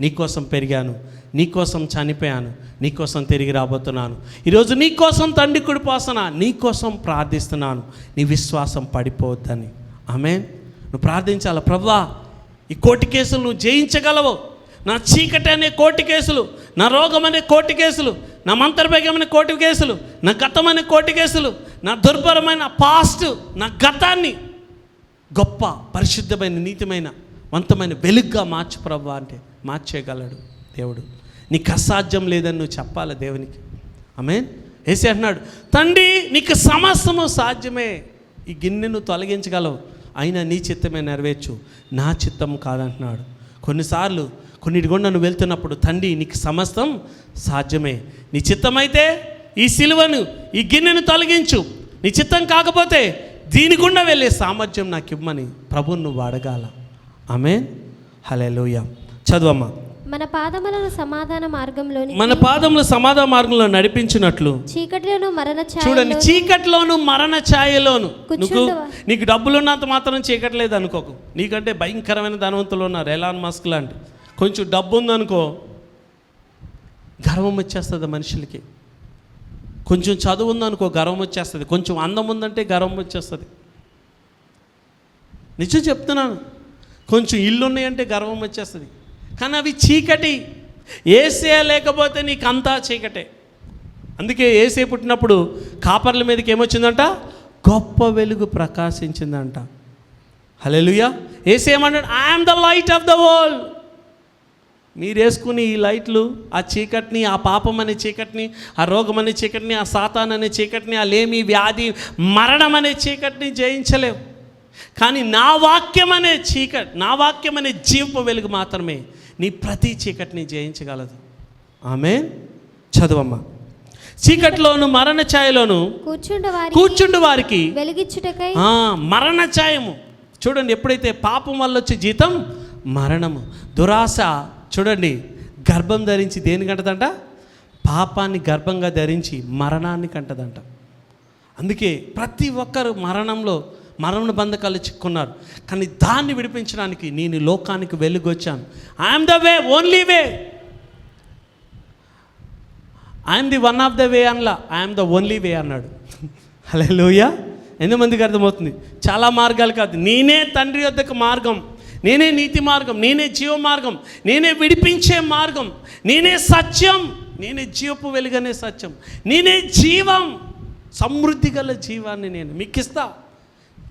నీకోసం పెరిగాను, నీకోసం చనిపోయాను, నీకోసం తిరిగి రాబోతున్నాను. ఈరోజు నీకోసం తండ్రి కుడి పోసన, నీకోసం ప్రార్థిస్తున్నాను. నీ విశ్వాసం పడిపోవద్దని. ఆమేన్. నువ్వు ప్రార్థించాలి. ప్రభువా, ఈ కోర్టు కేసులు నువ్వు జయించగలవు. నా చీకటి అనే కోర్టు కేసులు, నా రోగం అనే కోర్టు కేసులు, నా మంత్రభేగం అనే కోర్టు కేసులు, నా గతం అనే కోర్టు కేసులు, నా దుర్భరమైన పాస్ట్, నా గతాన్ని గొప్ప పరిశుద్ధమైన నీతిమైన వంతమైన వెలుగ్గా మార్చు ప్రభువా అంటే మార్చేయగలడు దేవుడు. నీకు అసాధ్యం లేదని నువ్వు చెప్పాలి దేవునికి. ఆమేన్. యేసయ్య అంటున్నాడు, తండ్రి నీకు సమస్తము సాధ్యమే, ఈ గిన్నెను తొలగించగలవు, అయినా నీ చిత్తమే నెరవేర్చు, నా చిత్తం కాదంటున్నాడు. కొన్నిసార్లు కొన్నిటి గుండా నువ్వు వెళ్తున్నప్పుడు, తండ్రి నీకు సమస్తం సాధ్యమే, నీ చిత్తమైతే ఈ సిలువను, ఈ గిన్నెను తొలగించు, నీ చిత్తం కాకపోతే దీని గుండా వెళ్ళే సామర్థ్యం నాకు ఇవ్వమని ప్రభువును నువ్వు అడగాల. ఆమేన్, హల్లెలూయా. చదువమ్మా. మన పాదములను సమాధాన మార్గంలోని మన పాదములు సమాధాన మార్గంలో నడిపించినట్లు చీకటిలోను మరణ చూడండి, ఛాయలో చీకట్లోను మరణ ఛాయలోను. కూర్చుండువా. నీకు డబ్బులున్నంత మాత్రం చీకట్లేదు అనుకోకు. నీకంటే భయంకరమైన ధనవంతులు ఉన్నారు, ఎలాన్ మస్క్ లాంటి. కొంచెం డబ్బు ఉందనుకో గర్వం వచ్చేస్తుంది మనుషులకి. కొంచెం చదువు ఉందనుకో గర్వం వచ్చేస్తుంది. కొంచెం అందం ఉందంటే గర్వం వచ్చేస్తుంది. నిజం చెప్తున్నాను. కొంచెం ఇల్లు ఉన్నాయంటే గర్వం వచ్చేస్తుంది. కానీ అవి చీకటి. ఏసే లేకపోతే నీకు అంతా చీకటే. అందుకే ఏసే పుట్టినప్పుడు కాపర్ల మీదకి ఏమొచ్చిందంట? గొప్ప వెలుగు ప్రకాశించిందంట. హల్లెలూయా. ఏసే ఏమన్నాడు? I'm the light of the world. మీరు వేసుకుని ఈ లైట్లు ఆ చీకటిని, ఆ పాపం అనే చీకటిని, ఆ రోగం అనే చీకటిని, ఆ సాతాన్ అనే చీకటిని, ఆ లేమి, వ్యాధి, మరణం అనే చీకటిని జయించలేవు. కానీ నా వాక్యం అనే చీకటి, నా వాక్యం అనే జీవపు వెలుగు మాత్రమే నీ ప్రతి చీకటిని జయించగలదు. ఆమేన్. చదువమ్మా. చీకటిలోను మరణ ఛాయలోను కూర్చుండు వారికి వెలిగించుటకై మరణ ఛాయము. చూడండి, ఎప్పుడైతే పాపం వల్ల వచ్చే జీతం మరణము. దురాశ చూడండి గర్భం ధరించి దేని కంటదంట? పాపాన్ని గర్భంగా ధరించి మరణాన్ని కంటదంట. అందుకే ప్రతి ఒక్కరు మరణ బంధకాలు చిక్కున్నారు. కానీ దాన్ని విడిపించడానికి నేను లోకానికి వెలుగొచ్చాను. I'm the way, only way. I'm the one of the way అనలా, ఐఎమ్ ద ఓన్లీ వే అన్నాడు. హల్లెలూయా. ఎంతమందికి అర్థమవుతుంది? చాలా మార్గాలు కాదు, నేనే తండ్రి యొద్దకు మార్గం, నేనే నీతి మార్గం, నేనే జీవ మార్గం, నేనే విడిపించే మార్గం, నేనే సత్యం, నేనే జీవపు వెలుగనే సత్యం, నేనే జీవం. సమృద్ధి గల జీవాన్ని నేను మీకు ఇస్తా.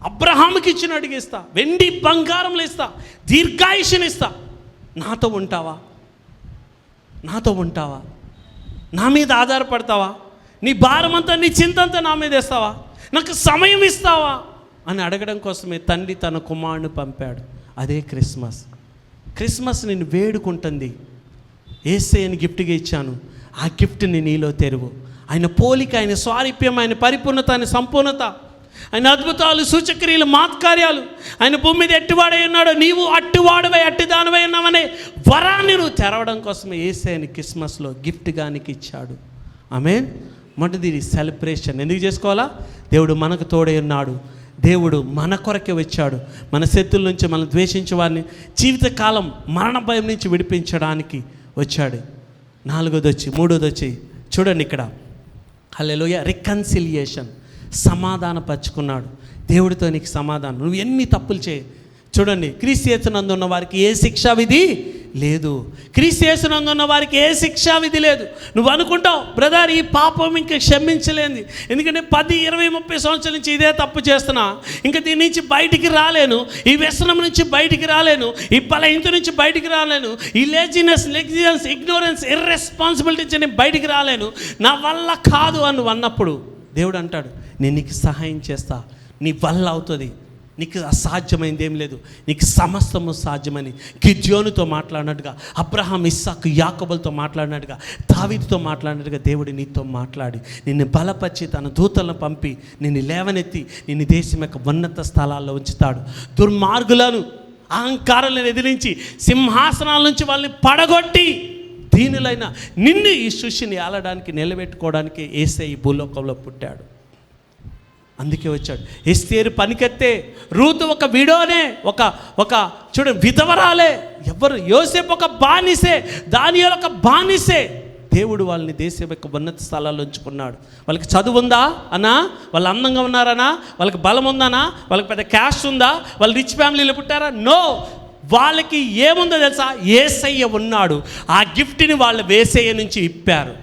అబ్రహాముకి ఇచ్చిన అడిగిస్తా, వెండి బంగారంలో ఇస్తా, దీర్ఘాయుషునిస్తా. నాతో ఉంటావా? నాతో ఉంటావా? నా మీద ఆధారపడతావా? నీ భారమంతా, నీ చింతంతా నా మీద వేస్తావా? నాకు సమయం ఇస్తావా అని అడగడం కోసమే తండ్రి తన కుమారుని పంపాడు. అదే క్రిస్మస్. క్రిస్మస్ నేను వేడుకుంటుంది. యేసయ్యని గిఫ్ట్గా ఇచ్చాను, ఆ గిఫ్ట్ని నీలో తెరువు. ఆయన పోలిక, ఆయన స్వారూప్యం, ఆయన పరిపూర్ణత, ఆయన సంపూర్ణత, ఆయన అద్భుతాలు, సూచక్రియలు, మాత్కార్యాలు, ఆయన భూమి మీద ఎట్టివాడై ఉన్నాడో నీవు అట్టివాడవై అట్టిదానివై ఉన్నావనే వరాన్ని నువ్వు తెరవడం కోసమే యేసయ్యని క్రిస్మస్లో గిఫ్ట్గా నీకు ఇచ్చాడు. ఆమేన్. మొదటిది సెలబ్రేషన్. ఎందుకు చేసుకోవాలా? దేవుడు మనకు తోడై ఉన్నాడు. దేవుడు మన కొరకే వచ్చాడు. మన శత్రుల నుంచి, మనం ద్వేషించే వారిని జీవితకాలం మరణ భయం నుంచి విడిపించడానికి వచ్చాడు. మూడోది వచ్చి చూడండి ఇక్కడ, హల్లెలూయా, రికన్సిలియేషన్. సమాధానపరుచుకున్నాడు. దేవుడితో నీకు సమాధానం. నువ్వు ఎన్ని తప్పులు చేయి. చూడండి, క్రీస్తు యేసునందు ఉన్న వారికి ఏ శిక్షా విధి లేదు. క్రీస్తు యేసునందు ఉన్న వారికి ఏ శిక్షా విధి లేదు. నువ్వు అనుకుంటావు, బ్రదర్ ఈ పాపం ఇంకా క్షమించలేంది, ఎందుకంటే 10, 20, 30 సంవత్సరాల నుంచి ఇదే తప్పు చేస్తున్నా, ఇంకా దీని నుంచి బయటికి రాలేను, ఈ వ్యసనం నుంచి బయటికి రాలేను, ఈ బలహీనత నుంచి బయటికి రాలేను, ఈ లేజినెస్, ఇగ్నోరెన్స్, ఇర్రెస్పాన్సిబిలిటీ నుంచి నేను బయటికి రాలేను, నా వల్ల కాదు అని నువ్వు అన్నప్పుడు దేవుడు అంటాడు, నేను నీకు సహాయం చేస్తా, నీ వల్ల అవుతుంది, నీకు అసాధ్యమైంది ఏం లేదు, నీకు సమస్తము సాధ్యమని గిద్యోనుతో మాట్లాడినట్టుగా, అబ్రహాం, ఇస్సాకు, యాకోబులతో మాట్లాడినట్టుగా, దావీదుతో మాట్లాడినట్టుగా దేవుడు నీతో మాట్లాడి నిన్ను బలపరిచి తన దూతలను పంపి నిన్ను లేవనెత్తి నిన్ను దేశం యొక్క ఉన్నత స్థలాల్లో ఉంచుతాడు. దుర్మార్గులను, అహంకారాలను ఎదిరించి సింహాసనాల నుంచి వాళ్ళని పడగొట్టి దీనులైన నిన్ను ఈ సృష్టిని ఆలడానికి నిలబెట్టుకోవడానికి యేసయ్య ఈ భూలోకంలో పుట్టాడు. అందుకే వచ్చాడు. ఎస్తేరు పనికెత్తే, రూతు ఒక విడోనే, ఒక చూడండి విధవరాలే, ఎవరు, యోసేపు ఒక బానిసే, దానియేలు ఒక బానిసే. దేవుడు వాళ్ళని దేశం యొక్క ఉన్నత స్థలాల్లో ఉంచుకున్నాడు. వాళ్ళకి చదువు ఉందా అన్నా? వాళ్ళు అందంగా ఉన్నారనా? వాళ్ళకి బలం ఉందనా? వాళ్ళకి పెద్ద క్యాష్ ఉందా? వాళ్ళు రిచ్ ఫ్యామిలీలో పుట్టారా? నో. వాళ్ళకి ఏముందో తెలుసా? యేసయ్య ఉన్నాడు. ఆ గిఫ్ట్ని వాళ్ళు యేసయ్య నుంచి ఇప్పారు.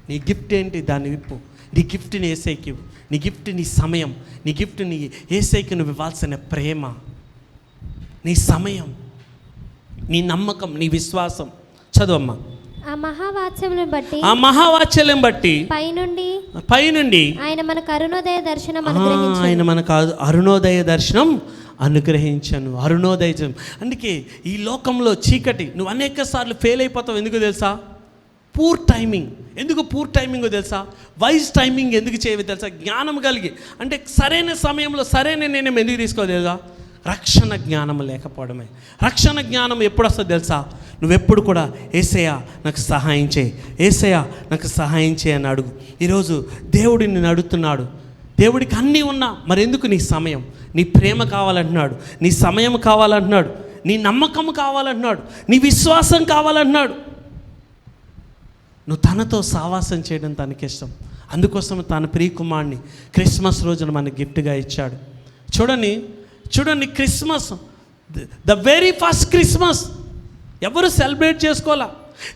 నీ గిఫ్ట్ ఏంటి? దాన్ని విప్పు. నీ గిఫ్ట్ని యేసయ్యకి ఇవ్వు. నీ గిఫ్ట్ నీ సమయం, నీ గిఫ్ట్ నీ యేసయ్యకి నువ్వు ఇవ్వాల్సిన ప్రేమ, నీ సమయం, నీ నమ్మకం, నీ విశ్వాసం. చదువమ్మా. ఆ మహావాత్సల్యం బట్టి పైనుండి ఆయన మనకు అరుణోదయ దర్శనం అనుగ్రహించను. అరుణోదయం. అందుకే ఈ లోకంలో చీకటి, నువ్వు అనేక సార్లు ఫెయిల్ అయిపోతావు. ఎందుకు తెలుసా? Poor timing. ఎందుకు పూర్ టైమింగో తెలుసా? వైజ్ టైమింగ్ ఎందుకు చేయవి తెలుసా? జ్ఞానం కలిగి, అంటే సరైన సమయంలో సరైన నిర్ణయం ఎందుకు తీసుకోవాలి తెలుసా? రక్షణ జ్ఞానం లేకపోవడమే. రక్షణ జ్ఞానం ఎప్పుడు వస్తుంది తెలుసా? నువ్వెప్పుడు కూడా యేసయ్యా నాకు సహాయం చేయి, యేసయ్యా నాకు సహాయం చేయి అని అడుగు. ఈరోజు దేవుడు నిన్ను అడుగుతున్నాడు. దేవుడికి అన్నీ ఉన్నా మరి ఎందుకు నీ సమయం, నీ ప్రేమ కావాలంటున్నాడు, నీ సమయం కావాలంటున్నాడు, నీ నమ్మకం కావాలంటున్నాడు, నీ విశ్వాసం కావాలంటున్నాడు. నువ్వు తనతో సావాసం చేయడం తనకి ఇష్టం. అందుకోసం తన ప్రియకుమారుని క్రిస్మస్ రోజున మనకి గిఫ్ట్గా ఇచ్చాడు. చూడండి Christmas, the very first Christmas ఎవరు సెలబ్రేట్ చేసుకోవాలా?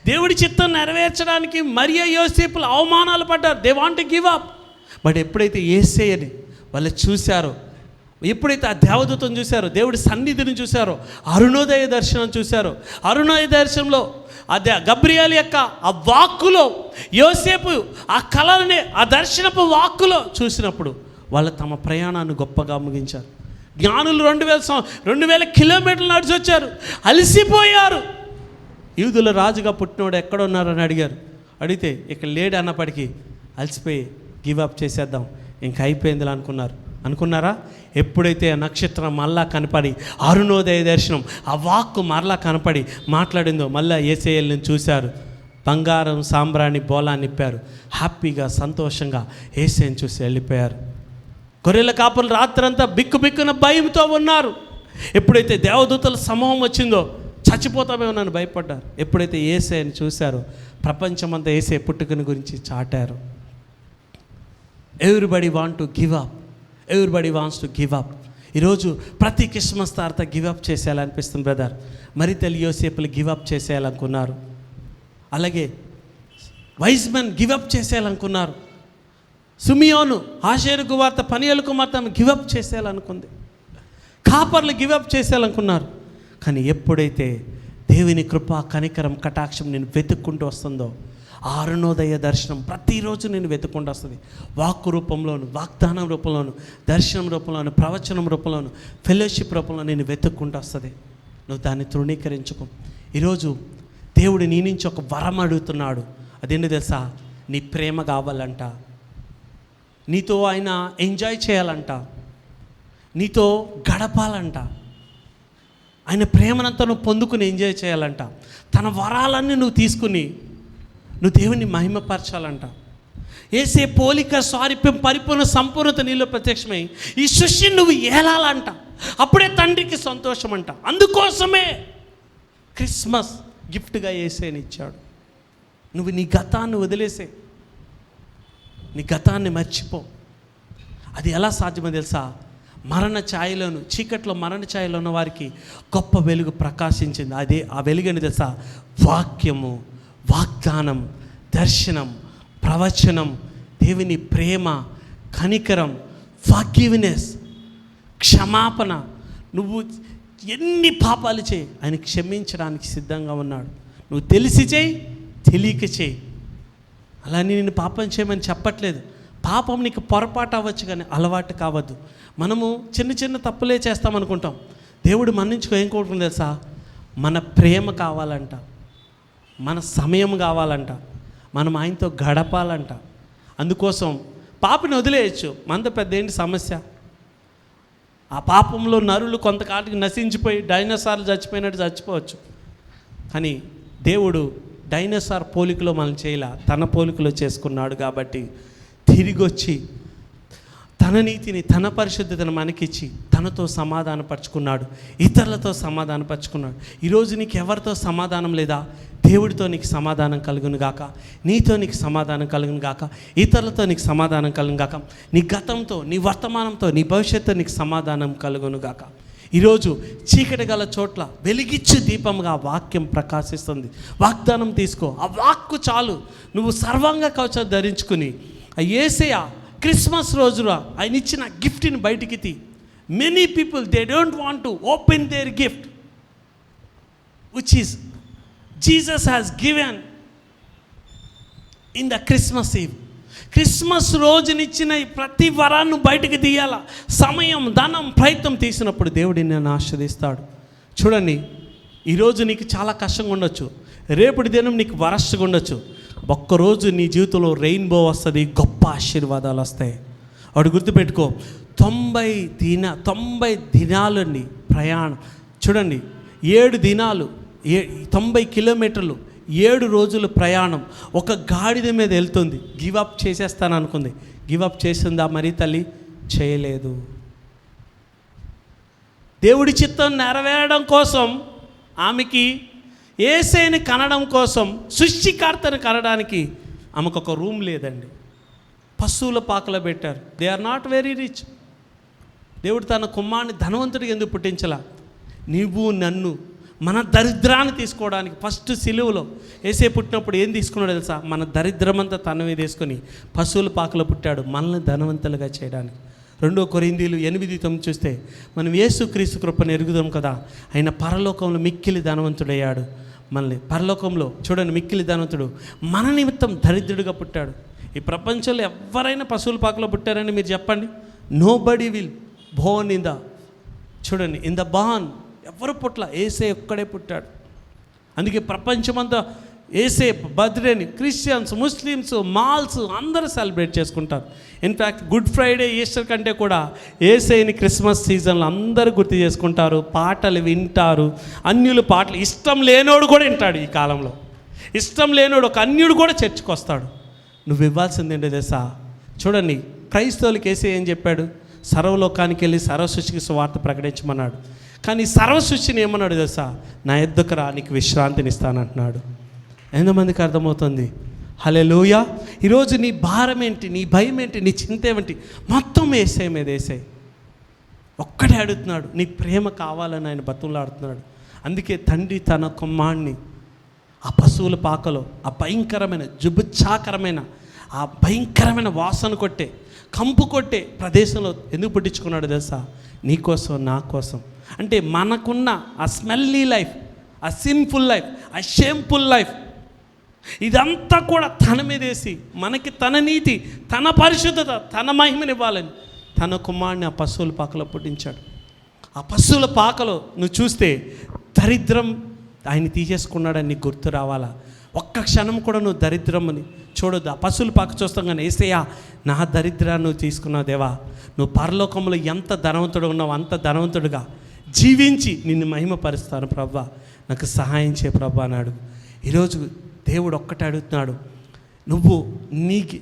దేవుడి చిత్తం నెరవేర్చడానికి మరియా యోసేపులు అవమానాలు పడ్డారు. They want to give up. But ఎప్పుడైతే యేసయ్యని వాళ్ళు చూశారో, ఎప్పుడైతే ఆ దేవదూతను చూశారో, దేవుడి సన్నిధిని చూశారో, అరుణోదయ దర్శనం చూశారో, అరుణోదయ దర్శనంలో అదే గబ్రియేలు యొక్క ఆ వాక్కులో యోసేపు ఆ కళని ఆ దర్శనపు వాక్కులో చూసినప్పుడు వాళ్ళు తమ ప్రయాణాన్ని గొప్పగా ముగించారు. జ్ఞానులు 2000 కిలోమీటర్లు నడిచి వచ్చారు, అలసిపోయారు. యూదుల రాజుగా పుట్టినోడు ఎక్కడ ఉన్నారని అడిగారు. అడిగితే ఇక్కడ లేడు అన్నప్పటికీ అలసిపోయి గివప్ చేసేద్దాం, ఇంకా అయిపోయిందిలా అనుకున్నారా? ఎప్పుడైతే ఆ నక్షత్రం మళ్ళా కనపడి, అరుణోదయ దర్శనం ఆ వాక్కు మరలా కనపడి మాట్లాడిందో, మళ్ళీ యేసయ్యని చూశారు. బంగారం సాంబ్రాణి బోలాన్ని నింపారు. హ్యాపీగా సంతోషంగా యేసయ్యని చూసి వెళ్ళిపోయారు. గొర్రెల కాపులు రాత్రంతా బిక్కున భయంతో ఉన్నారు. ఎప్పుడైతే దేవదూతల సమూహం వచ్చిందో చచ్చిపోతామేమో నన్ను భయపడ్డారు. ఎప్పుడైతే యేసయ్యని చూశారో ప్రపంచమంతా యేసయ్య పుట్టుకని గురించి చాటారు. Everybody want to give up, everybody wants to give up. ఈరోజు ప్రతి క్రిస్మస్ తర్వాత గివప్ చేసేయాలనిపిస్తుంది బ్రదర్. మరి తల్లి యోసేపులు గివప్ చేసేయాలనుకున్నారు. అలాగే వైజ్ మెన్ గివప్ చేసేయాలనుకున్నారు. సుమియోను ఆషేరు కుమార్తె పనియేలు కుమార్తె గివప్ చేసేయాలనుకుంది. కాపర్లు గివప్ చేసేయాలనుకున్నారు. కానీ ఎప్పుడైతే దేవుని కృప కనికరం కటాక్షం నేను వెతుక్కుంటూ వస్తుందో, ఆ అరుణోదయ దర్శనం ప్రతిరోజు నేను వెతుక్కుంటూ వస్తుంది. వాక్కు రూపంలోను, వాగ్దానం రూపంలోను, దర్శనం రూపంలోను, ప్రవచనం రూపంలోను, ఫెలోషిప్ రూపంలో నేను వెతుక్కుంటూ వస్తుంది. నువ్వు దాన్ని తృణీకరించుకో. ఈరోజు దేవుడు నీ నుంచి ఒక వరం అడుగుతున్నాడు. అదేంటి తెలుసా? నీ ప్రేమ కావాలంట, నీతో ఆయన ఎంజాయ్ చేయాలంట, నీతో గడపాలంట, ఆయన ప్రేమనంతా నువ్వు పొందుకుని ఎంజాయ్ చేయాలంట. తన వరాలన్నీ నువ్వు తీసుకుని నువ్వు దేవుని మహిమపరచాలంట. యేసే పోలిక స్వారూప్యం పరిపూర్ణ సంపూర్ణత నీలో ప్రత్యక్షమై ఈ సృష్టిని నువ్వు ఏలాలంట. అప్పుడే తండ్రికి సంతోషం అంట. అందుకోసమే క్రిస్మస్ గిఫ్ట్గా యేసేని ఇచ్చాడు. నువ్వు నీ గతాన్ని వదిలేసే, నీ గతాన్ని మర్చిపో. అది ఎలా సాధ్యమో తెలుసా? మరణ ఛాయలోను, చీకట్లో మరణ ఛాయలో ఉన్న వారికి గొప్ప వెలుగు ప్రకాశించింది. అదే ఆ వెలుగని తెలుసా? వాక్యము, వాగ్దానం, దర్శనం, ప్రవచనం, దేవుని ప్రేమ, కనికరం, ఫర్గివ్నెస్, క్షమాపణ. నువ్వు ఎన్ని పాపాలు చేయి, ఆయన క్షమించడానికి సిద్ధంగా ఉన్నాడు. నువ్వు తెలిసి చేయి, తెలియక చేయి. అలానే నేను పాపం చేయమని చెప్పట్లేదు. పాపం నీకు పొరపాటు అవ్వచ్చు కానీ అలవాటు కావద్దు. మనము చిన్న తప్పులే చేస్తామనుకుంటాం. దేవుడు మన నుంచి ఏం కోరుకుంటుంది తెలుసా? మన ప్రేమ కావాలంట, మన సమయం కావాలంట, మనం ఆయనతో గడపాలంట. అందుకోసం పాపని వదిలేయచ్చు. మనతో పెద్ద ఏంటి సమస్య? ఆ పాపంలో నరులు కొంతకాటికి నశించిపోయి డైనోసార్లు చచ్చిపోయినట్టు చచ్చిపోవచ్చు. కానీ దేవుడు డైనోసార్ పోలికలో మనం చేయలే, తన పోలికలో చేసుకున్నాడు. కాబట్టి తిరిగి వచ్చి తన నీతిని, తన పరిశుద్ధతను మనకిచ్చి తనతో సమాధానపరుచుకున్నాడు, ఇతరులతో సమాధానపరుచుకున్నాడు. ఈరోజు నీకు ఎవరితో సమాధానం లేదా? దేవుడితో నీకు సమాధానం కలుగును గాక, నీతో నీకు సమాధానం కలుగును గాక, ఇతరులతో నీకు సమాధానం కలుగును గాక, నీ గతంతో, నీ వర్తమానంతో, నీ భవిష్యత్తు నీకు సమాధానం కలుగును గాక. ఈరోజు చీకటి గల చోట్ల వెలిగిచ్చు దీపంగా వాక్యం ప్రకాశిస్తుంది. వాగ్దానం తీసుకో, ఆ వాక్కు చాలు. నువ్వు సర్వాంగ కవచం ధరించుకుని ఆ యేసయ్య క్రిస్మస్ రోజున ఆయన ఇచ్చిన గిఫ్ట్ని బయటికి తీ. Many people they don't want to open their gift which is Jesus has given in the Christmas eve. Christmas రోజునిచ్చిన ప్రతి వరాన్ని బయటకు తీయాల. సమయం, ధనం, ప్రయత్నం తీసినప్పుడు దేవుడిని నేను ఆస్వాదిస్తాడు. చూడండి, ఈరోజు నీకు చాలా కష్టంగా ఉండొచ్చు, రేపటి దినం నీకు వరస్ట్గా ఉండొచ్చు. ఒక్కరోజు నీ జీవితంలో రెయిన్బో వస్తుంది, గొప్ప ఆశీర్వాదాలు వస్తాయి. వాడు గుర్తుపెట్టుకో, 90 దినాలండి ప్రయాణం. చూడండి, 7 దినాలు 90 కిలోమీటర్లు, 7 రోజులు ప్రయాణం. ఒక గాడిద మీద వెళ్తుంది. గివప్ చేసేస్తాను అనుకుంది. గివప్ చేసిందా మరి తల్లి? చేయలేదు. దేవుడి చిత్తం నెరవేరడం కోసం, ఆమెకి యేసయ్యని కనడం కోసం, సృష్టికర్తను కనడానికి ఆమెకు ఒక రూమ్ లేదండి. పశువుల పాకలో పెట్టారు. They are not very rich. దేవుడు తన కుమారుని ధనవంతుడికి ఎందుకు పుట్టించలా? నీవు నన్ను మన దరిద్రాన్ని తీసుకోవడానికి. ఫస్ట్ సిలువలో యేసయ్య పుట్టినప్పుడు ఏం తీసుకున్నాడు తెలుసా? మన దరిద్రమంతా తన మీద తీసుకొని పశువుల పాకలో పుట్టాడు, మనల్ని ధనవంతులుగా చేయడానికి. 2 కొరింథీయులు 8:9 చూస్తే, మనం యేసుక్రీస్తు కృపను ఎరుగుదాం కదా, ఆయన పరలోకంలో మిక్కిలి ధనవంతుడయ్యాడు. మనల్ని పరలోకంలో చూడండి, మిక్కిలి ధనవంతుడు మన నిమిత్తం దరిద్రుడిగా పుట్టాడు. ఈ ప్రపంచంలో ఎవరైనా పశువుల పాకలో పుట్టారని మీరు చెప్పండి? Nobody will Born in the, చూడండి, ఇన్ ద బాన్. ఎవరు పుట్ల, యేసయ్య ఒక్కడే పుట్టాడు. అందుకే ప్రపంచమంతా యేసయ్య బర్త్డేని క్రిస్టియన్స్, ముస్లిమ్స్, మాల్స్ అందరూ సెలబ్రేట్ చేసుకుంటారు. ఇన్ఫ్యాక్ట్ గుడ్ ఫ్రైడే, ఈస్టర్ కంటే కూడా యేసయ్యని క్రిస్మస్ సీజన్లో అందరూ గుర్తు చేసుకుంటారు, పాటలు వింటారు. అన్యులు పాటలు ఇష్టం లేనోడు కూడా వింటాడు. ఈ కాలంలో ఇష్టం లేనోడు, ఒక అన్యుడు కూడా చర్చికి వస్తాడు. నువ్వు ఇవ్వాల్సింది ఏంటో తెలుసా? చూడండి, క్రైస్తవులకి యేసయ్య ఏం చెప్పాడు? సర్వలోకానికి వెళ్ళి సర్వసృష్టికి సువార్త ప్రకటించమన్నాడు. కానీ సర్వసృష్టిని ఏమన్నాడు తెలుసా? నా యొద్దకు రా, నీకు విశ్రాంతిని ఇస్తానంటున్నాడు. ఎంతమందికి అర్థమవుతుంది? హల్లెలూయా. ఈరోజు నీ భారం ఏంటి, నీ భయం ఏంటి, నీ చింత ఏమిటి? మొత్తం యేసయ్య మీద యేసయ్య ఒక్కడే అడుగుతున్నాడు. నీ ప్రేమ కావాలని ఆయన బతుకులాడుతున్నాడు. అందుకే తండ్రి తన కుమారుణ్ణి ఆ పశువుల పాకలో, ఆ భయంకరమైన జుబుచ్చాకరమైన, ఆ భయంకరమైన వాసన కొట్టే, కంపు కొట్టే ప్రదేశంలో ఎందుకు పుట్టించుకున్నాడు తెలుసా? నీకోసం, నా కోసం. అంటే మనకున్న ఆ స్మెల్లీ లైఫ్, ఆ సిన్ఫుల్ లైఫ్, ఆ షేమ్ఫుల్ లైఫ్, ఇదంతా కూడా తన మీద వేసి మనకి తన నీతి, తన పరిశుద్ధత, తన మహిమనివ్వాలని తన కుమారుని ఆ పశువుల పాకలో పుట్టించాడు. ఆ పశువుల పాకలో నువ్వు చూస్తే దరిద్రం ఆయన తీసేసుకున్నాడని నీకు గుర్తు రావాలా? ఒక్క క్షణం కూడా నువ్వు దరిద్రమని చూడొద్దు. ఆ పశువుల పాక చూస్తాం కానీ, యేసయ్యా నా దరిద్రాన్ని నువ్వు తీసుకున్నావు దేవా, నువ్వు పరలోకంలో ఎంత ధనవంతుడు ఉన్నావు అంత ధనవంతుడుగా జీవించి నిన్ను మహిమపరుస్తాను ప్రభువా, నాకు సహాయం చేయ ప్రభువా అన్నాడు. ఈరోజు దేవుడు ఒక్కటే అడుగుతున్నాడు, నువ్వు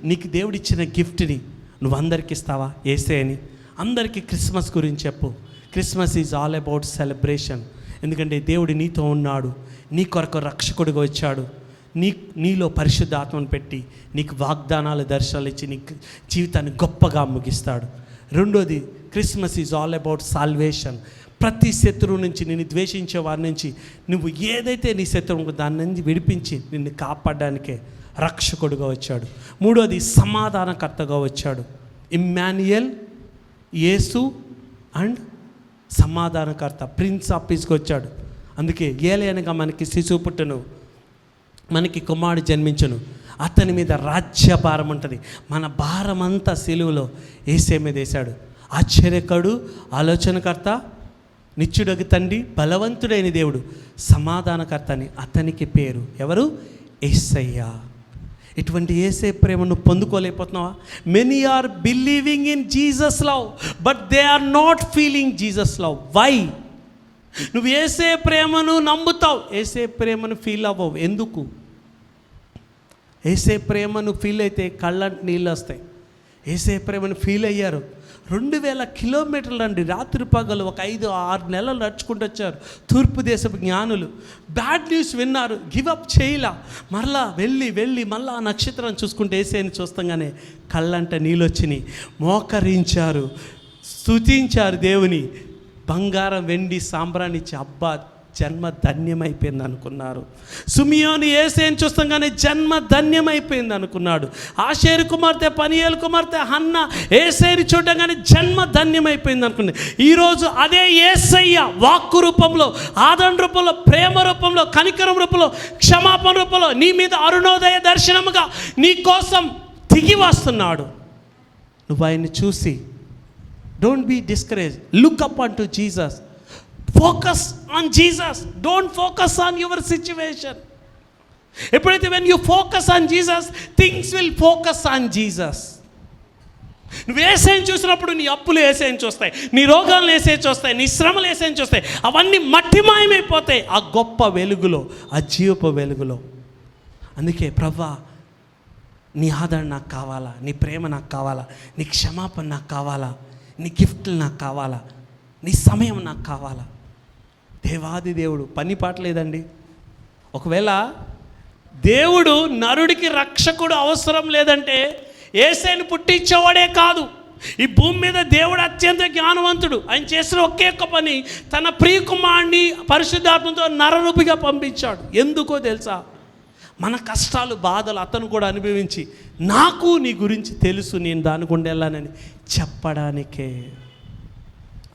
నీకు దేవుడు ఇచ్చిన గిఫ్ట్ని నువ్వు అందరికి ఇస్తావా? యేసయ్యని అందరికీ క్రిస్మస్ గురించి చెప్పు. Christmas is all about celebration. ఎందుకంటే దేవుడు నీతో ఉన్నాడు, నీ కొరకు రక్షకుడిగా వచ్చాడు, నీలో పరిశుద్ధ ఆత్మను పెట్టి నీకు వాగ్దానాలు, దర్శనాలు ఇచ్చి నీకు జీవితాన్ని గొప్పగా ముగిస్తాడు. రెండోది, Christmas is all about salvation. ప్రతి శత్రువు నుంచి, నిన్ను ద్వేషించే వారి నుంచి, నువ్వు ఏదైతే నీ శత్రువు దాని నుంచి విడిపించి నిన్ను కాపాడడానికే రక్షకుడుగా వచ్చాడు. మూడోది, సమాధానకర్తగా వచ్చాడు. ఇమ్మాన్యుయల్, యేసు అండ్ సమాధానకర్త, ప్రిన్స్ ఆఫ్ పీస్కి వచ్చాడు. అందుకే ఏలయనగా మనకి శిశువు పుట్టను, మనకి కుమారుడు జన్మించను, అతని మీద రాజ్యభారం ఉంటుంది. మన భారం అంతా సిలువలో యేసయ్య మీద వేశాడు. ఆశ్చర్యకరుడు, ఆలోచనకర్త, నిత్యుడగు తండ్రి, బలవంతుడైన దేవుడు, సమాధానకర్త అని అతనికి పేరు. ఎవరు? యేసయ్య. ఇటువంటి యేసయ్య ప్రేమను పొందుకోలేకపోతున్నావా? Many are believing in Jesus love but they are not feeling Jesus love. Why? నువ్వు యేసయ్య ప్రేమను నమ్ముతావు, యేసయ్య ప్రేమను ఫీల్ అవ్వవు. ఎందుకు? యేసయ్య ప్రేమను ఫీల్ అయితే కళ్ళంటి నీళ్ళు వస్తాయి. యేసయ్య ప్రేమను ఫీల్ అయ్యారు. 2000 కిలోమీటర్లు అండి, రాత్రి పగలు ఒక 5-6 నెలలు నడుచుకుంటూ వచ్చారు తూర్పు దేశపు జ్ఞానులు. బ్యాడ్ న్యూస్ విన్నారు, గివప్ చేయలా. మరలా వెళ్ళి మళ్ళీ ఆ నక్షత్రం చూసుకుంటే యేసయ్యని చూస్తాగానే కళ్ళంట నీళ్ళు వచ్చినాయి. మోకరించారు, స్తుతించారు దేవుని. బంగారం, వెండి, సాంబ్రాన్ని ఇచ్చి, అబ్బా జన్మ ధన్యమైపోయింది అనుకున్నారు. సుమియోను యేసయ్యని చూస్తాగానే జన్మ ధన్యమైపోయింది అనుకున్నాడు. ఆషేరు కుమార్తె, పనియేలు కుమార్తె హన్న యేసయ్యని చూడగానే జన్మ ధన్యమైపోయింది అనుకున్నాడు. ఈరోజు అదే యేసయ్య వాక్కు రూపంలో, ఆదరణ రూపంలో, ప్రేమ రూపంలో, కనికరం రూపంలో, క్షమాపణ రూపంలో నీ మీద అరుణోదయ దర్శనముగా నీ కోసం దిగి వస్తున్నాడు. నువ్వు ఆయన్ని చూసి don't be discourage, look up అంటూ Jesus. Focus on Jesus. Don't focus on your situation. ఎప్పుడైతే when you focus on Jesus, things will focus on Jesus. నువ్వు ఏసైని చూసినప్పుడు నీ అప్పులు ఏసైని చూస్తాయి, నీ రోగాలను ఏసైని చూస్తాయి, నీ శ్రమలు ఏసైని చూస్తాయి. అవన్నీ మట్టిమాయమైపోతాయి ఆ గొప్ప వెలుగులో, ఆ జీవపు వెలుగులో. అందుకే ప్రభువా, నీ ఆదరణ నాకు కావాలా, నీ ప్రేమ నాకు కావాలా, నీ క్షమాపణ నాకు కావాలా, నీ గిఫ్ట్లు నాకు కావాలా, నీ సమయం నాకు కావాలా. దేవాది దేవుడు పని పాట లేదండి. ఒకవేళ దేవుడు నరుడికి రక్షకుడు అవసరం లేదంటే యేసయ్యను పుట్టించేవాడే కాదు. ఈ భూమి మీద దేవుడు అత్యంత జ్ఞానవంతుడు. ఆయన చేసిన ఒకే ఒక్క పని, తన ప్రియకుమారుని పరిశుద్ధాత్మతో నరరూపిగా పంపించాడు. ఎందుకో తెలుసా? మన కష్టాలు బాధలు అతను కూడా అనుభవించి, నాకు నీ గురించి తెలుసు, నేను దాని గుండా వెళ్ళానని చెప్పడానికే.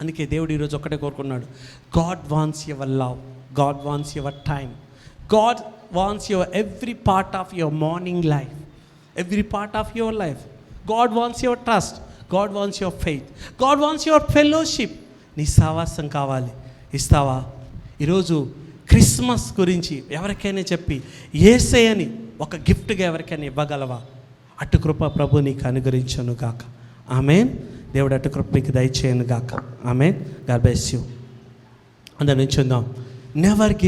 అందుకే దేవుడు ఈరోజు ఒక్కటే కోరుకున్నాడు, God wants your love, God wants your time, God wants your every part of your morning life, every part of your life. God wants your trust, God wants your faith, God wants your fellowship. నీ సహవాసం కావాలి. ఇస్తావా? ఈరోజు క్రిస్మస్ గురించి ఎవరికైనా చెప్పి యేసయ్యని ఒక గిఫ్ట్గా ఎవరికైనా ఇవ్వగలవా? అటు కృప ప్రభు నీకు అనుగ్రహించను గాక. ఆమేన్. దేవుడు అటు కృప నీకు దయచేయను గాక. ఆమేన్. God bless you. అందరి నుంచి ఉందాం. Never give